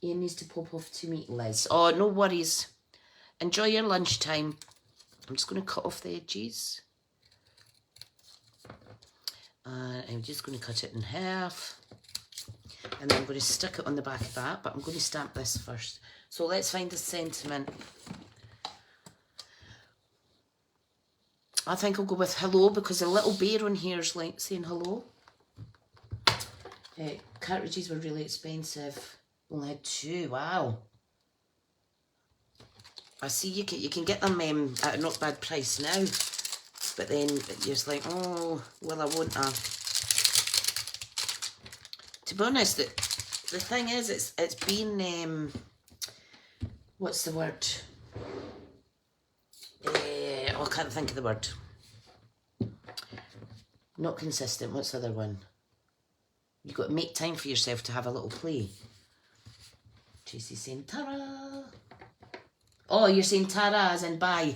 Ian needs to pop off to meet Liz. Oh, no worries. Enjoy your lunchtime. I'm just going to cut off the edges. And I'm just going to cut it in half. And then I'm going to stick it on the back of that, but I'm going to stamp this first. So let's find the sentiment. I think I'll go with hello because the little bear on here is like saying hello. Cartridges were really expensive. Only had 2. Wow. I see you can get them at a not bad price now. But then you're just like, oh, well, I won't. To be honest, the thing is, it's been, what's the word? I can't think of the word. Not consistent. What's the other one? You've got to make time for yourself to have a little play. Tracy's saying, ta-ra. Oh, you're saying ta-ra as in bye.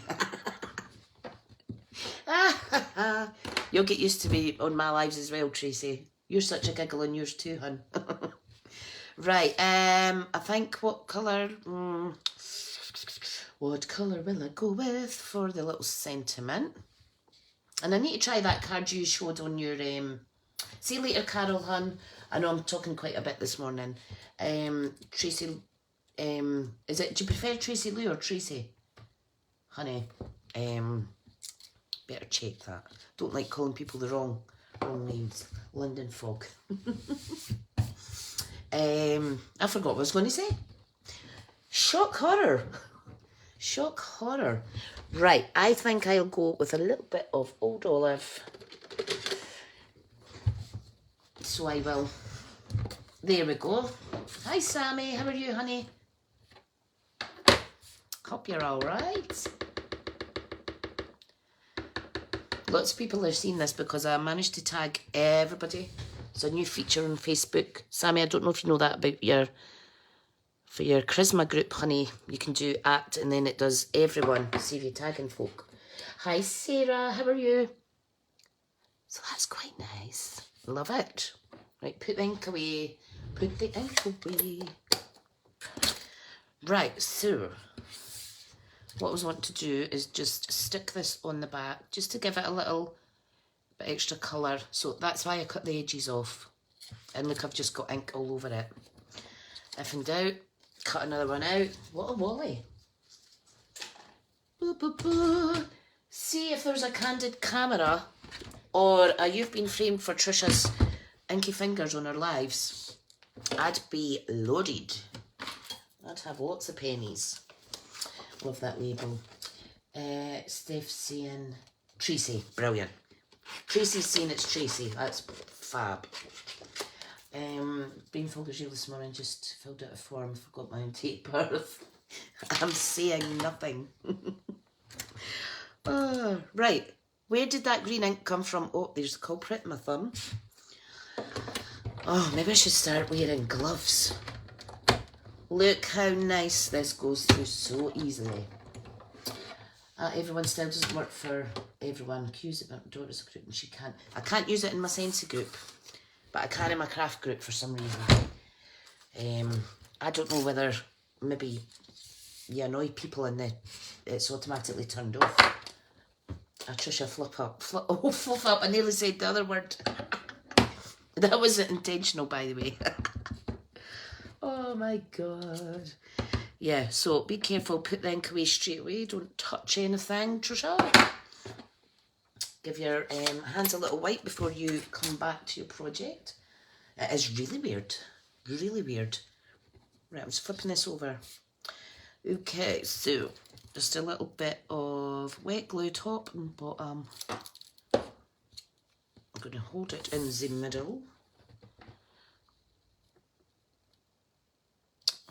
You'll get used to me on my lives as well, Tracy. You're such a giggle on yours too, hun. Right, I think what colour... what colour will I go with for the little sentiment? And I need to try that card you showed on your... See you later, Carol, hun. I know I'm talking quite a bit this morning. Tracy... is it... Do you prefer Tracy Lou or Tracy? Honey, better check that. Don't like calling people the wrong names. London Fog. I forgot what I was going to say. Shock horror. Shock horror. Right, I think I'll go with a little bit of Old Olive. So I will. There we go. Hi, Sammy. How are you, honey? Hope you're all right. Lots of people are seeing this because I managed to tag everybody. It's a new feature on Facebook. Sammy, I don't know if you know that about for your Charisma group, honey. You can do @ and then it does everyone. See if you're tagging folk. Hi, Sarah. How are you? So that's quite nice. Love it. Right, put the ink away. Put the ink away. Right, so what I was wanting to do is just stick this on the back just to give it a little bit extra colour. So that's why I cut the edges off. And look, I've just got ink all over it. If in doubt, cut another one out. What a wally. Boo, boo, boo. See if there's a candid camera or You've Been Framed for Tricia's inky fingers on her lives. I'd be loaded. I'd have lots of pennies. Love that label. Steph's saying Tracy. Brilliant. Tracy's saying it's Tracy. That's fab. Brain fog as usual this morning. Just filled out a form. Forgot my own date of birth. I'm saying nothing. Oh, right. Where did that green ink come from? Oh, there's the culprit, my thumb. Oh, maybe I should start wearing gloves. Look how nice this goes through so easily. Everyone still doesn't work for everyone. Q's it, my daughter's a group and she can't. I can't use it in my Sensi group, but I can in my craft group for some reason. I don't know whether maybe you annoy people and it's automatically turned off. Tricia, flip up. Flip up. I nearly said the other word. That wasn't intentional, by the way. Oh my God. Yeah, so be careful, put the ink away straight away, don't touch anything, Tricia. Give your hands a little wipe before you come back to your project. It is really weird, really weird. Right, I'm just flipping this over. Okay, so just a little bit of wet glue top and bottom. I'm going to hold it in the middle.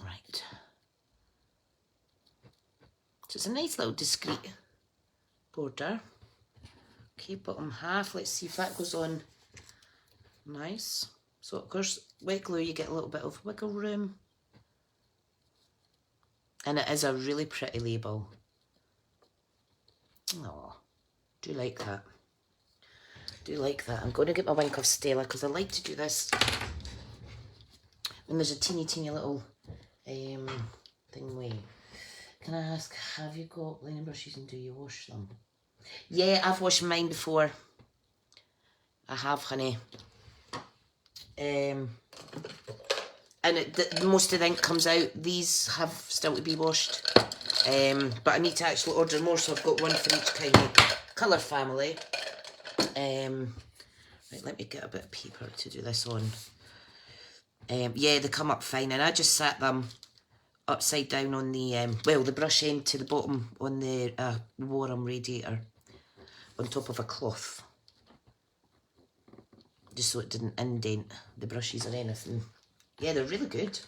Right. So it's a nice little discreet border. Okay, bottom half. Let's see if that goes on nice. So of course, wet glue, you get a little bit of wiggle room. And it is a really pretty label. Oh, do like that. Do like that. I'm going to get my wink of Stella because I like to do this when there's a teeny little thing way. Can I ask, have you got linen brushes and do you wash them? Yeah, I've washed mine before. I have, honey. And most of the ink comes out. These have still to be washed. But I need to actually order more, so I've got one for each kind of colour family. Right, let me get a bit of paper to do this on. Yeah, they come up fine, and I just sat them upside down on the, well, the brush end to the bottom on the Warham radiator on top of a cloth. Just so it didn't indent the brushes or anything. Yeah, they're really good.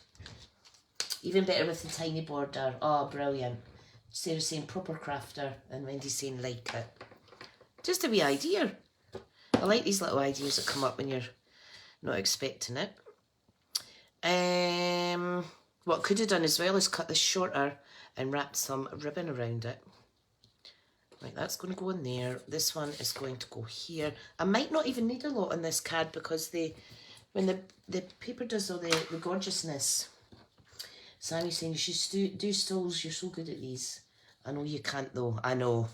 Even better with the tiny border. Oh, brilliant. Sarah's saying proper crafter and Wendy's saying like it. Just a wee idea. I like these little ideas that come up when you're not expecting it. What I could have done as well is cut this shorter and wrap some ribbon around it. Right, that's going to go in there. This one is going to go here. I might not even need a lot on this card because when the paper does all the gorgeousness. Sammy's saying you should do stalls. You're so good at these. I know you can't though. I know.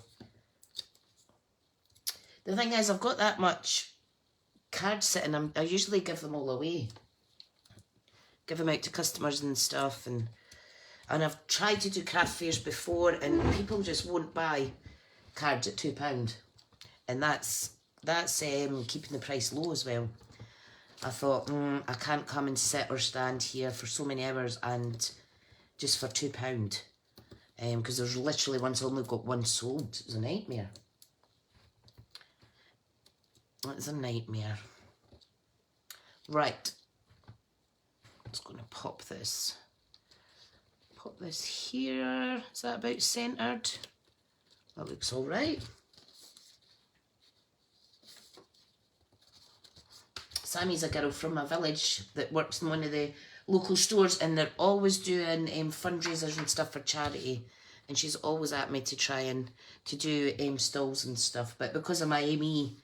The thing is, I've got that much cards sitting. I usually give them all away. Give them out to customers and stuff. And I've tried to do craft fairs before, and people just won't buy cards at £2. And that's keeping the price low as well. I thought, I can't come and sit or stand here for so many hours and just for £2. Because there's literally once I only got one sold. It was a nightmare. It's a nightmare. Right. I'm just going to pop this. Pop this here. Is that about centred? That looks all right. Sammy's a girl from my village that works in one of the local stores, and they're always doing fundraisers and stuff for charity, and she's always at me to try and to do stalls and stuff, but because of my ME,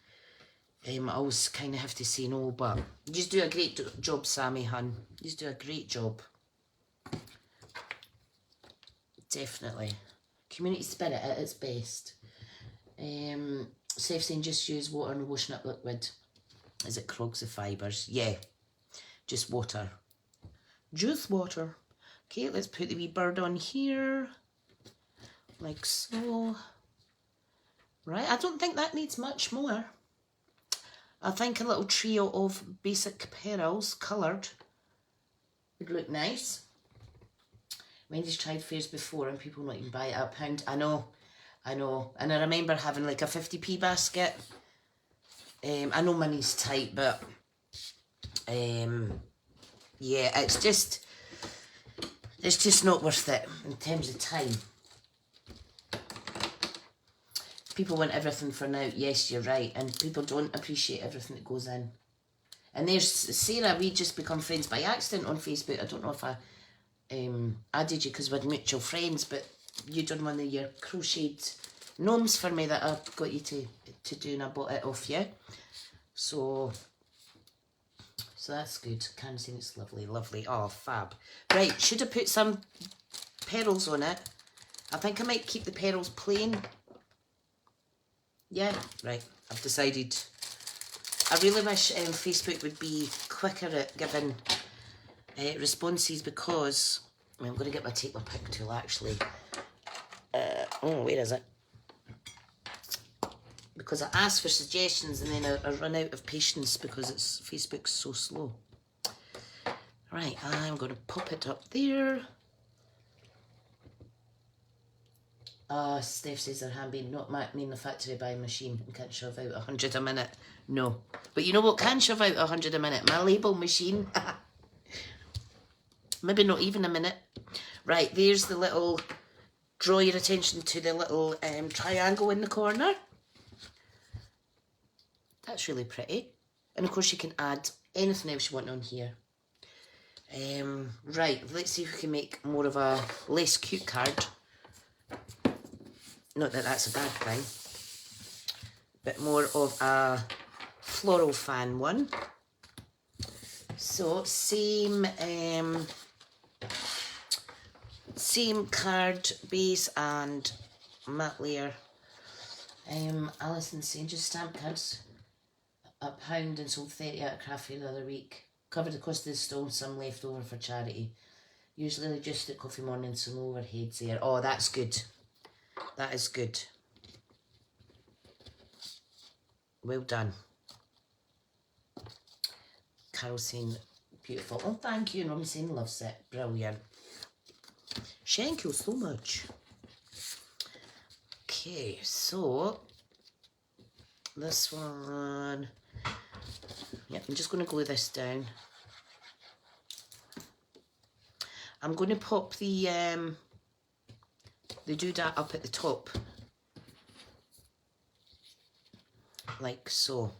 I always kind of have to say no. But you just do a great job, Sammy, hun. You just do a great job. Definitely. Community spirit at its best. Safe saying just use water and washing up liquid. Is it clogs the fibres? Yeah, just water. Just water. Okay, let's put the wee bird on here. Like so. Right, I don't think that needs much more. I think a little trio of basic pearls, coloured, would look nice. Wendy's tried fairs before and people not even buy it at £1. I know. And I remember having like a 50p basket. I know money's tight, but yeah, it's just not worth it in terms of time. People want everything for now. Yes, you're right, and people don't appreciate everything that goes in. And there's Sarah. We just become friends by accident on Facebook. I don't know if I added you because we're mutual friends, but you done one of your crocheted gnomes for me that I got you to do, and I bought it off you. So that's good. Can't say it's lovely, lovely. Oh, fab. Right, should have put some pearls on it. I think I might keep the pearls plain. Yeah, right. I've decided. I really wish Facebook would be quicker at giving responses, because I'm going to get my tape and pick tool actually. Oh, where is it? Because I asked for suggestions and then I run out of patience because Facebook's so slow. Right, I'm going to pop it up there. Steph says they're hand-made, not made in the factory by machine, and can't shove out 100 a minute. No. But you know what can shove out 100 a minute? My label machine. Maybe not even a minute. Right, there's the little, draw your attention to the little triangle in the corner. That's really pretty. And of course you can add anything else you want on here. Right, let's see if we can make more of a less cute card. Not that that's a bad thing. But more of a floral fan one. So same card base and matte layer. Alison saying just stamp cards £1 and sold 30 at a craft fair the other week. Covered the cost of the stone, some left over for charity. Usually just at coffee morning, some overheads there. Oh, that's good. That is good. Well done. Carol saying beautiful. Oh, thank you. And I'm saying loves it. Brilliant. Thank you so much. Okay, so this one. Yep, I'm just going to glue this down. I'm going to pop the doodad up at the top, like so.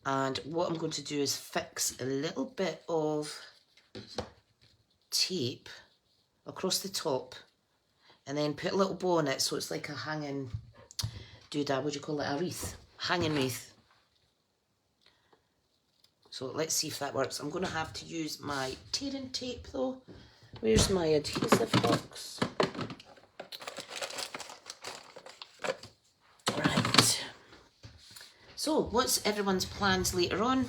And what I'm going to do is fix a little bit of tape across the top and then put a little bow on it so it's like a hanging doodad. What do you call it? A wreath. Hanging wreath. So let's see if that works. I'm going to have to use my tearing tape though. Where's my adhesive box? Right. So what's everyone's plans later on?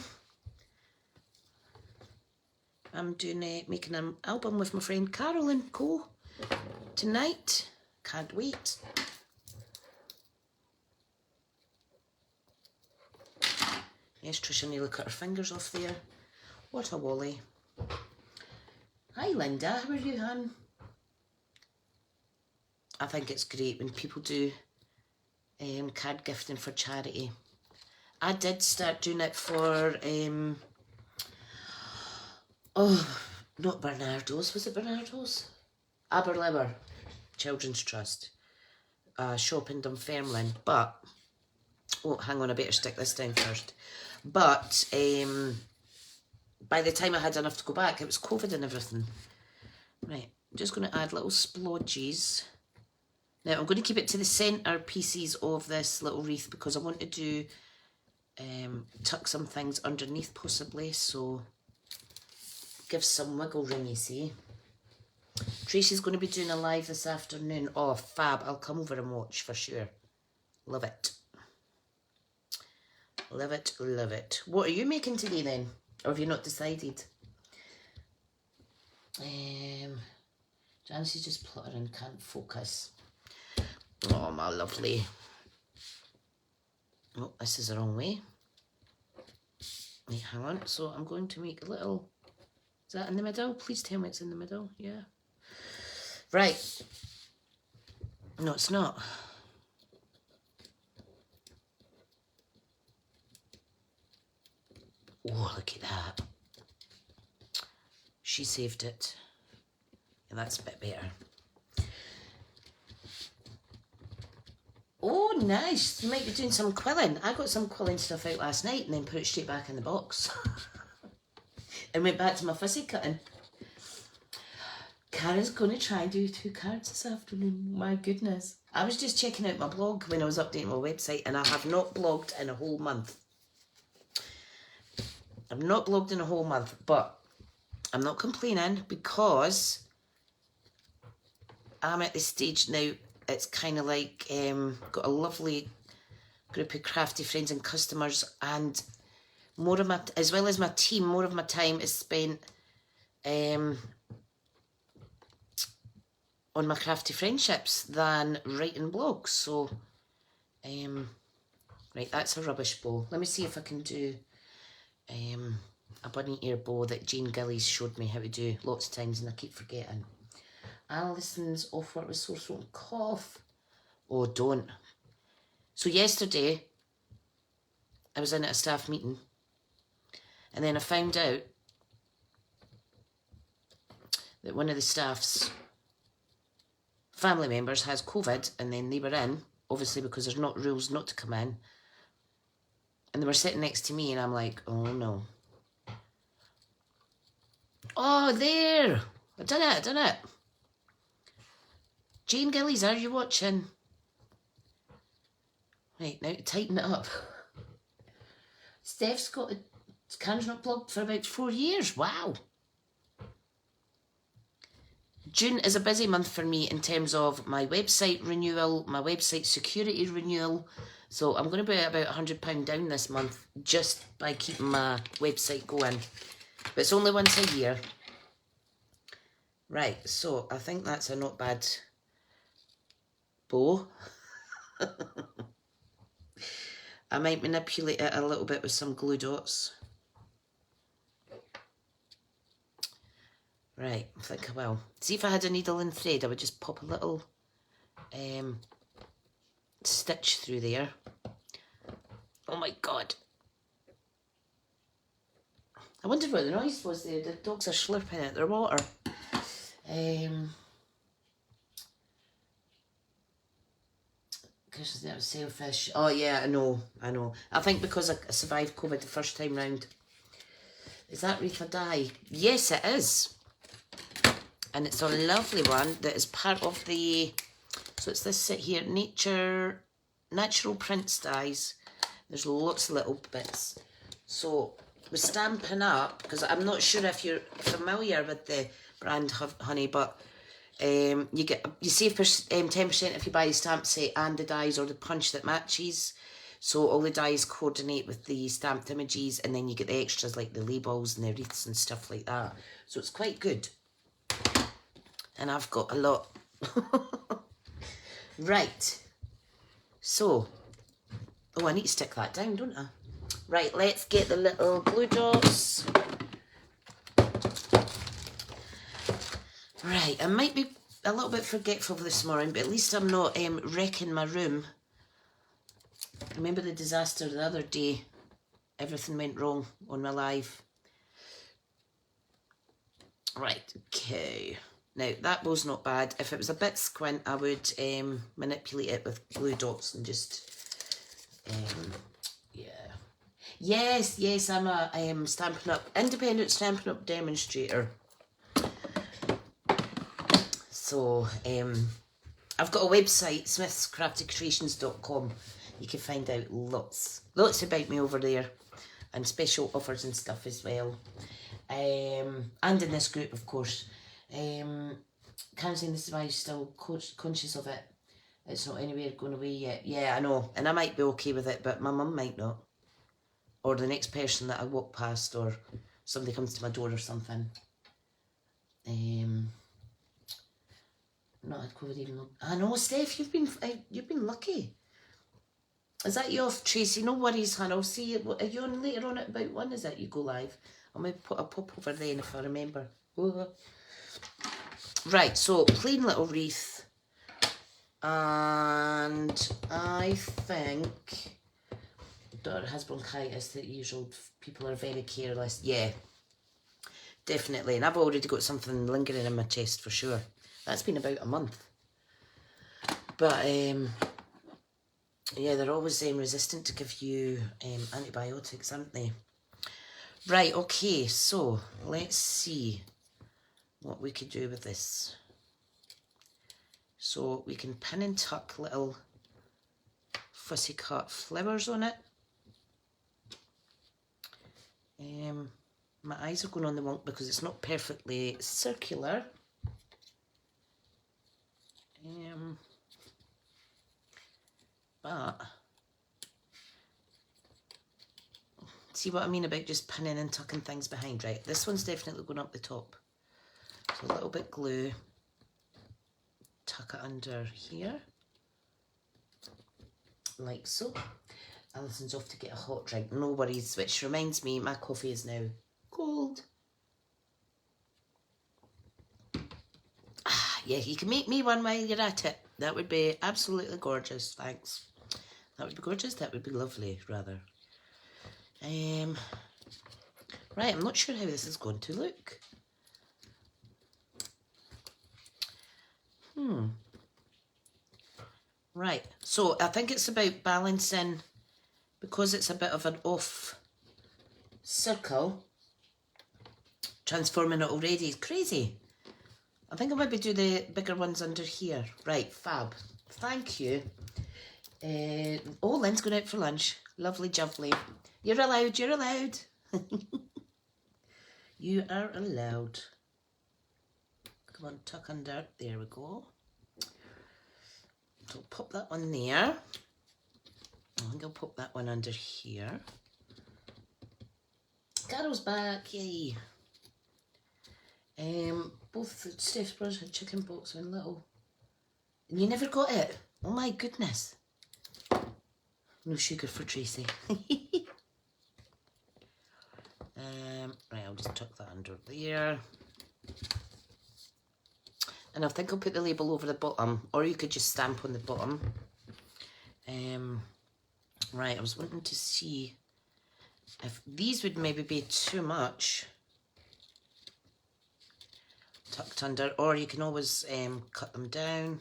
I'm doing making an album with my friend Carol and Co. tonight. Can't wait. Yes, Tricia nearly cut her fingers off there. What a wally. Hi Linda, how are you, hon? I think it's great when people do card gifting for charity. I did start doing it for, oh, not Bernardo's, was it Bernardo's? Aberliver Children's Trust, shop in Dunfermline, but, oh, hang on, I better stick this down first. But by the time I had enough to go back, it was COVID and everything. Right, I'm just going to add little splodges. Now, I'm going to keep it to the centre pieces of this little wreath because I want to do, tuck some things underneath possibly, so give some wiggle room, you see. Tracy's going to be doing a live this afternoon. Oh, fab. I'll come over and watch for sure. Love it. Love it, love it. What are you making today then? Or have you not decided? Janice is just plottering, can't focus. Oh, my lovely. Oh, this is the wrong way. Wait, hang on. So I'm going to make a little... Is that in the middle? Please tell me it's in the middle. Yeah. Right. No, it's not. Oh, look at that. She saved it. And that's a bit better. Oh, nice. You might be doing some quilling. I got some quilling stuff out last night and then put it straight back in the box. And went back to my fuzzy cutting. Kara's going to try and do 2 cards this afternoon. My goodness. I was just checking out my blog when I was updating my website and I have not blogged in a whole month. I've not blogged in a whole month, but I'm not complaining because I'm at this stage now. It's kind of like got a lovely group of crafty friends and customers, and more of my, as well as my team, more of my time is spent on my crafty friendships than writing blogs. So, right, that's a rubbish bow. Let me see if I can do a bunny ear bow that Jane Gillies showed me how to do lots of times and I keep forgetting. Alison's off work with sore throat and cough. Oh, don't. So yesterday, I was in at a staff meeting and then I found out that one of the staff's family members has COVID, and then they were in, obviously because there's not rules not to come in, and they were sitting next to me and I'm like, oh no. Oh, there! I done it. Jane Gillies, are you watching? Right, now to tighten it up. Steph's got his camera's not plugged for about 4 years. Wow. June is a busy month for me in terms of my website renewal, my website security renewal. So I'm going to be about £100 down this month just by keeping my website going. But it's only once a year. Right, so I think that's a not bad bow. I might manipulate it a little bit with some glue dots. Right, I think I will. See, if I had a needle and thread, I would just pop a little stitch through there. Oh my God. I wondered what the noise was there. The dogs are slurping at their water. Because that was sailfish. Oh yeah, I know. I think because I survived COVID the first time round. Is that Wreath or Die? Yes, it is. And it's a lovely one that is part of the, so it's this set here, Natural Prints Dies. There's lots of little bits. So we're Stampin' Up, because I'm not sure if you're familiar with the brand, honey, but you save 10% if you buy the stamp set and the dies or the punch that matches. So all the dies coordinate with the stamped images, and then you get the extras like the labels and the wreaths and stuff like that. So it's quite good. And I've got a lot. Right. So, oh, I need to stick that down, don't I? Right, let's get the little glue dots. Right, I might be a little bit forgetful this morning, but at least I'm not wrecking my room. Remember the disaster the other day? Everything went wrong on my live. Right, okay. Now, that bow's not bad. If it was a bit squint, I would manipulate it with glue dots and just, yeah. Yes, I'm a independent Stampin' Up demonstrator. So, I've got a website, smithscraftycreations.com. You can find out lots about me over there, and special offers and stuff as well. And in this group, of course. Can't say this is why I'm still conscious of it. It's not anywhere going away yet. Yeah, I know. And I might be okay with it, but my mum might not. Or the next person that I walk past, or somebody comes to my door or something. Not had COVID even though... I know, Steph, you've been lucky. Is that you off, Tracy? No worries, hon. I'll see you. Are you on later on at about 1? Is it you go live? I'll maybe put a pop over then if I remember. Right, so plain little wreath. And I think daughter has bronchitis, that usual people are very careless. Yeah, definitely. And I've already got something lingering in my chest for sure. That's been about a month. But yeah, they're always resistant to give you antibiotics, aren't they? Right, okay, so let's see what we could do with this. So we can pin and tuck little fussy cut flowers on it. My eyes are going on the wonk because it's not perfectly circular. But see what I mean about just pinning and tucking things behind, right? This one's definitely going up the top. So a little bit glue. tuck it under here, like so. Alison's off to get a hot drink, no worries, which reminds me my coffee is now cold. Ah, yeah, you can make me one while you're at it. That would be absolutely gorgeous, thanks. That would be gorgeous, that would be lovely, rather. Right, I'm not sure how this is going to look. Right, so I think it's about balancing, because it's a bit of an off circle, transforming it already is crazy. I think I'll maybe do the bigger ones under here. Right, fab. Thank you. Oh, Lynn's going out for lunch. Lovely jubbly. You're allowed, you're allowed. You are allowed. Come on, tuck under. There we go. So pop that on there. I think I'll pop that one under here. Carol's back, yay. Both Steph's brothers had chicken pox when little. And you never got it? Oh my goodness. No sugar for Tracy. Right, I'll just tuck that under there. And I think I'll put the label over the bottom, or you could just stamp on the bottom. Right, I was wanting to see if these would maybe be too much tucked under, or you can always cut them down.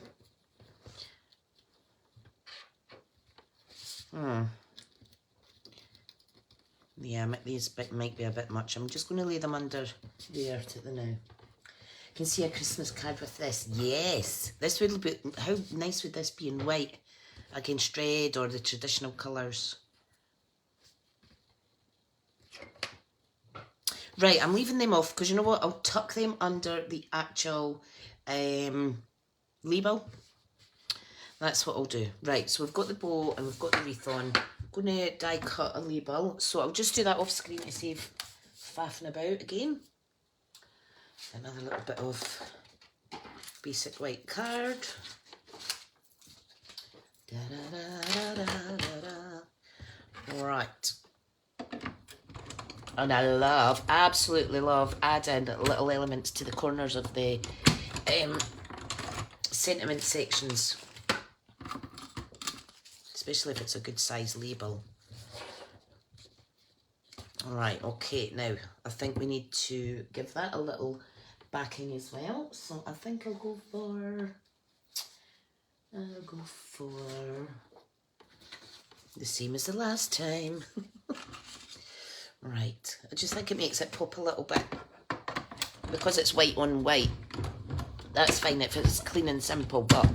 Yeah, these might be a bit much. I'm just going to lay them under there to the now. You can see a Christmas card with this. Yes, this would be, how nice would this be in white against red or the traditional colours? Right, I'm leaving them off because you know what? I'll tuck them under the actual label. That's what I'll do. Right, so we've got the bow and we've got the wreath on. I'm going to die cut a label. So I'll just do that off screen to save faffing about again. Another little bit of basic white card. Da, da, da, da, da, da. Right. And I love, absolutely love adding little elements to the corners of the sentiment sections. Especially if it's a good size label. Alright, okay, now I think we need to give that a little backing as well. So I think I'll go for the same as the last time. Right, I just think it makes it pop a little bit. Because it's white on white, that's fine if it's clean and simple, but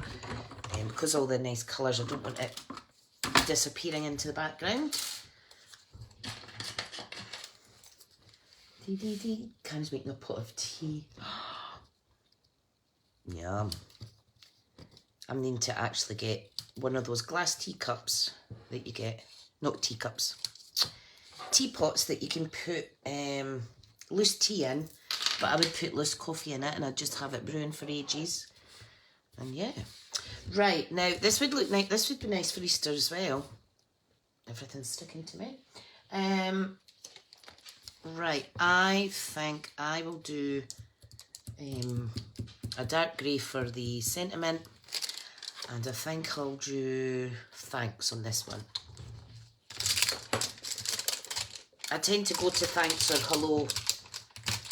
because all the nice colours, I don't want it disappearing into the background. Cam's making a pot of tea. Yum. I'm needing to actually get one of those glass teacups that you get, not teacups, teapots that you can put loose tea in, but I would put loose coffee in it and I'd just have it brewing for ages. And yeah. Right, now this would look nice, this would be nice for Easter as well. Everything's sticking to me. Right, I think I will do a dark grey for the sentiment, and I think I'll do thanks on this one. I tend to go to thanks or hello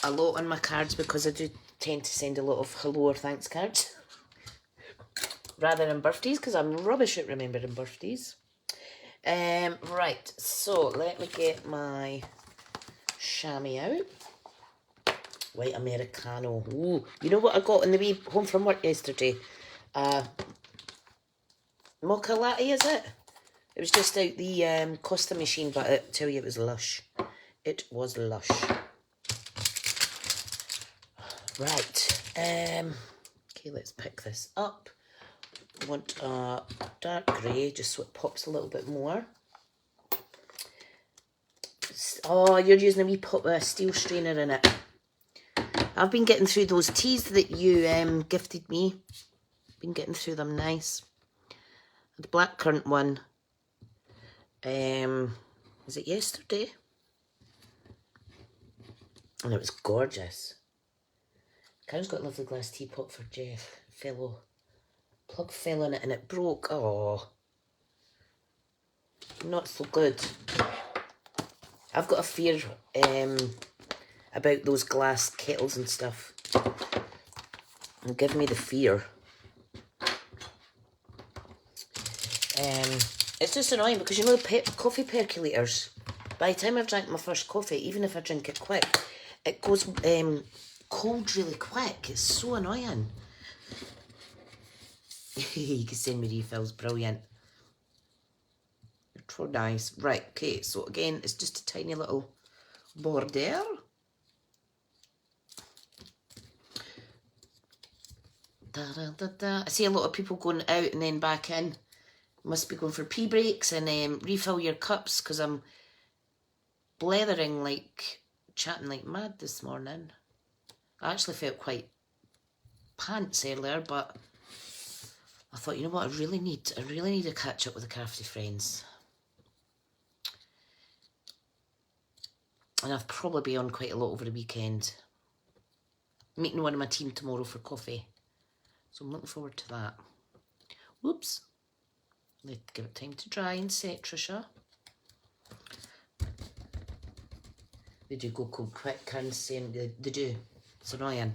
a lot on my cards because I do tend to send a lot of hello or thanks cards rather than birthdays, because I'm rubbish at remembering birthdays. Right, so let me get my chamois out. White Americano. Ooh, you know what I got on the way home from work yesterday? Mocha latte, is it? It was just out the Costa machine, but I tell you it was lush. It was lush. Right. Okay, let's pick this up. I want a dark grey, just so it pops a little bit more. Oh, you're using a wee pot with a steel strainer in it. I've been getting through those teas that you gifted me. Been getting through them nice. The blackcurrant one, was it yesterday? And it was gorgeous. Karen's got a lovely glass teapot for Jeff. Plug fell in it and it broke. Oh, not so good. I've got a fear about those glass kettles and stuff. And give me the fear. It's just annoying because, you know, the coffee percolators, by the time I've drank my first coffee, even if I drink it quick, it goes cold really quick. It's so annoying. You can send me refills, brilliant. So nice. Right, okay, so again, it's just a tiny little border. Da, da, da, da. I see a lot of people going out and then back in. Must be going for pee breaks and refill your cups, because I'm blethering, like, chatting like mad this morning. I actually felt quite pants earlier, but I thought, you know what, I really need to catch up with the crafty friends. And I'll probably be on quite a lot over the weekend. Meeting one of my team tomorrow for coffee. So I'm looking forward to that. Whoops. Let's give it time to dry and set, Tricia. They do go cold quick, Karen's saying they do. It's annoying.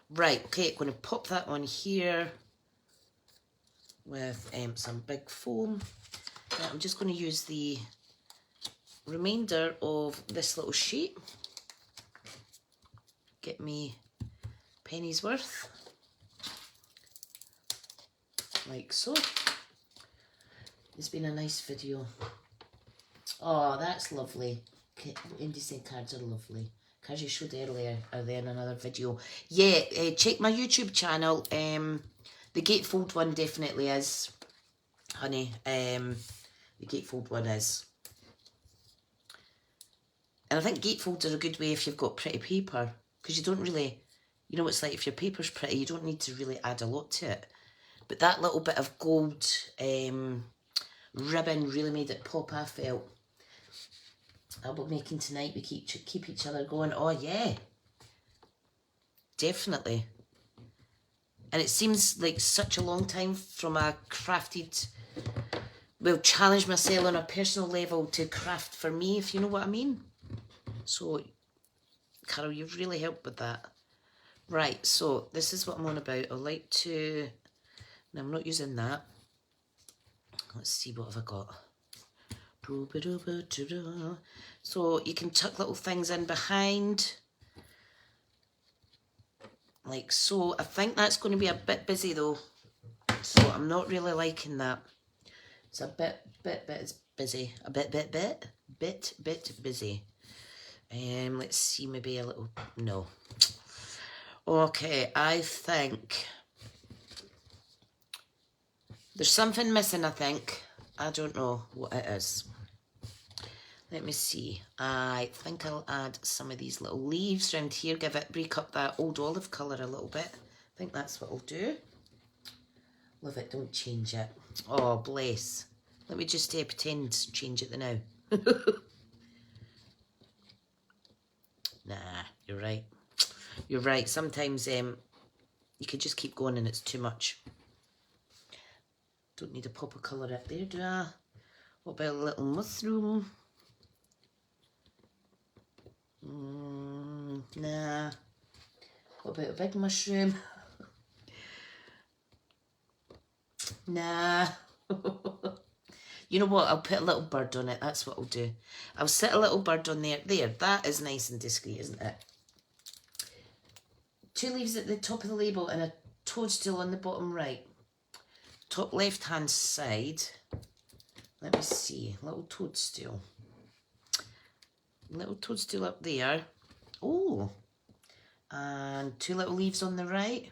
Right, okay, I'm going to pop that on here with some big foam. Now I'm just going to use the remainder of this little sheet. Get me pennies worth. Like so. It's been a nice video. Oh, that's lovely. Indie cards are lovely. Cards you showed earlier are there in another video. Yeah, check my YouTube channel. The gatefold one definitely is, honey. The gatefold one is. And I think gatefolds are a good way if you've got pretty paper, because you don't really, you know, it's like if your paper's pretty, you don't need to really add a lot to it. But that little bit of gold ribbon really made it pop, I felt. Album making tonight, we keep each other going. Oh yeah, definitely. And it seems like such a long time from a crafted, well, challenge myself on a personal level to craft for me, if you know what I mean. So, Carol, you've really helped with that. Right, so this is what I'm on about. I like to, no, I'm not using that. Let's see, what have I got? So you can tuck little things in behind, like so. I think that's going to be a bit busy though, so I'm not really liking that. It's a bit busy, a bit busy. Let's see, maybe a little, no. Okay, I think there's something missing, I think. I don't know what it is. Let me see. I think I'll add some of these little leaves around here. Break up that old olive colour a little bit. I think that's what I'll do. Love it, don't change it. Oh, bless. Let me just pretend to change it now. Nah, you're right. You're right. Sometimes you could just keep going and it's too much. Don't need a pop of colour up there, do I? What about a little mushroom? Nah. What about a big mushroom? Nah. You know what? I'll put a little bird on it. That's what I'll do. I'll set a little bird on there. There. That is nice and discreet, isn't it? 2 leaves at the top of the label and a toadstool on the bottom right. Top left-hand side. Let me see. Little toadstool. Little toadstool up there. Oh. And 2 little leaves on the right.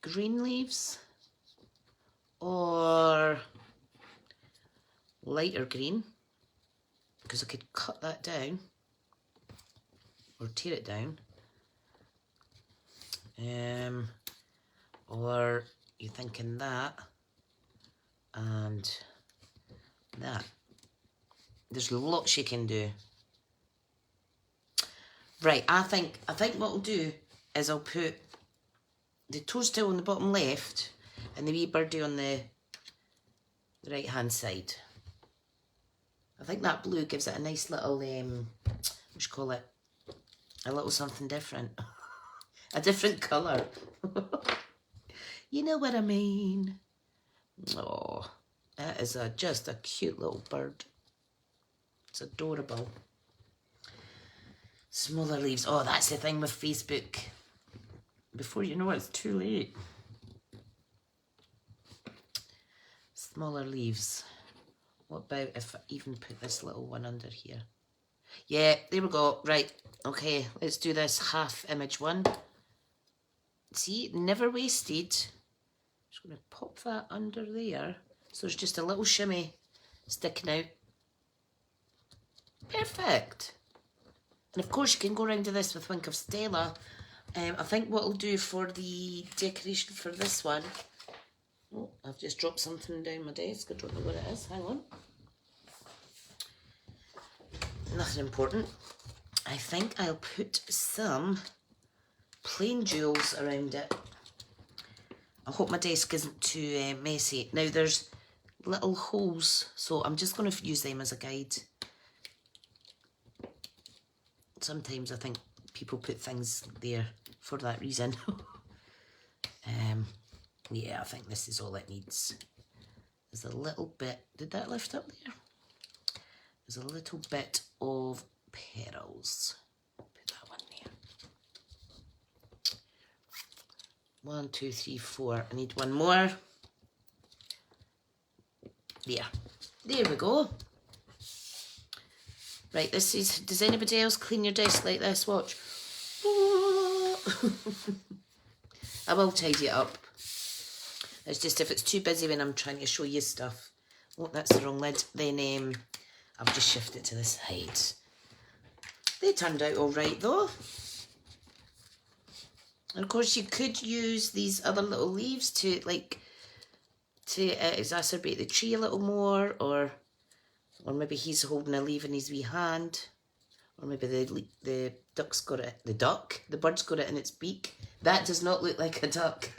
Green leaves. Or lighter green. Because I could cut that down. Or tear it down. Or you're thinking that and that. There's lots you can do. Right, I think what I'll do is I'll put the toadstool on the bottom left and the wee birdie on the right hand side. I think that blue gives it a nice little, what you call it, a little something different. A different colour. You know what I mean. Oh, that is just a cute little bird. It's adorable. Smaller leaves. Oh, that's the thing with Facebook. Before you know it, it's too late. Smaller leaves. What about if I even put this little one under here? Yeah, there we go. Right, okay, let's do this half image one. See, never wasted. Just going to pop that under there. So there's just a little shimmy sticking out. Perfect. And of course you can go around to this with Wink of Stella. I think what I'll do for the decoration for this one... Oh, I've just dropped something down my desk. I don't know what it is. Hang on. Nothing important. I think I'll put some plain jewels around it. I hope my desk isn't too messy. Now there's little holes, so I'm just going to use them as a guide. Sometimes I think people put things there for that reason. Yeah, I think this is all it needs. There's a little bit, did that lift up there? There's a little bit of petals. Put that one there. 1, 2, 3, 4. I need one more. There. There we go. Right, this is, does anybody else clean your desk like this? Watch. I will tidy it up. It's just if it's too busy when I'm trying to show you stuff. Oh, that's the wrong lid. Then I've just shifted it to the side. They turned out all right though. And of course you could use these other little leaves to exacerbate the tree a little more, or maybe he's holding a leaf in his wee hand, or maybe the bird's got it in its beak. That does not look like a duck.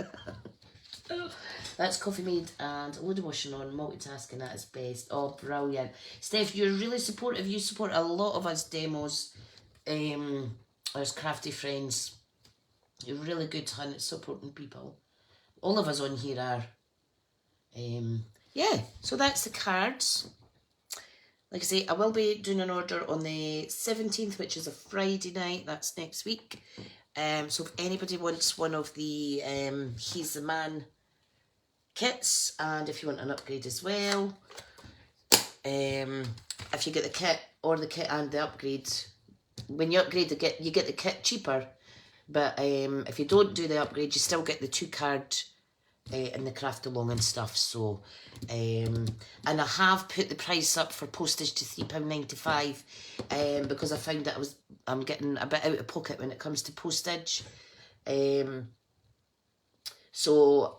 That's Coffee Made and a load of washing on, multitasking at its best. Oh, brilliant. Steph, you're really supportive. You support a lot of us demos, us crafty friends. You're really good at supporting people. All of us on here are. Yeah, so that's the cards. Like I say, I will be doing an order on the 17th, which is a Friday night. That's next week. So if anybody wants one of the He's the Man kits, and if you want an upgrade as well, if you get the kit or the kit and the upgrade, when you upgrade you get the kit cheaper, but if you don't do the upgrade, you still get the 2 card and the craft along and stuff. So and I have put the price up for postage to £3.95 because I found that I'm getting a bit out of pocket when it comes to postage. So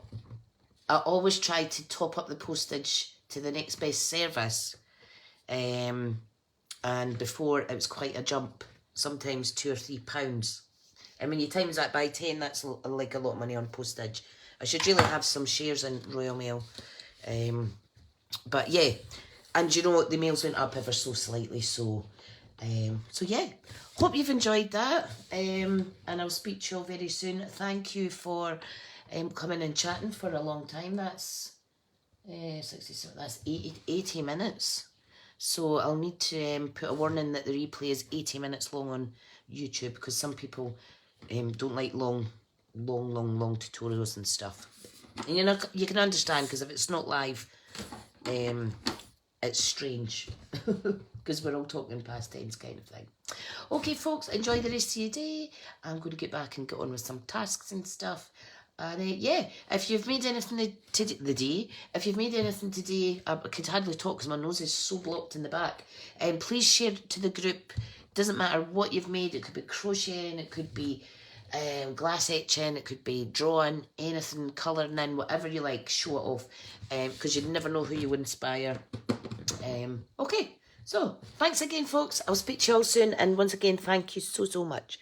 I always try to top up the postage to the next best service. And before it was quite a jump, sometimes £2 or £3. And when you times that by 10, that's like a lot of money on postage. I should really have some shares in Royal Mail. But yeah, and you know what, the mails went up ever so slightly, so yeah, hope you've enjoyed that, and I'll speak to you all very soon. Thank you for coming and chatting for a long time. That's 67, that's 80 minutes. So I'll need to put a warning that the replay is 80 minutes long on YouTube, because some people don't like long tutorials and stuff. And you can understand, because if it's not live, it's strange, because we're all talking past tense kind of thing. Okay, folks, enjoy the rest of your day. I'm going to get back and get on with some tasks and stuff. And yeah, if you've made anything today, I could hardly talk because my nose is so blocked in the back. Please share it to the group. Doesn't matter what you've made. It could be crocheting, it could be glass etching, it could be drawing, anything, colouring in, whatever you like, show it off, because you never know who you inspire. Okay, so thanks again, folks. I'll speak to you all soon, and once again, thank you so much.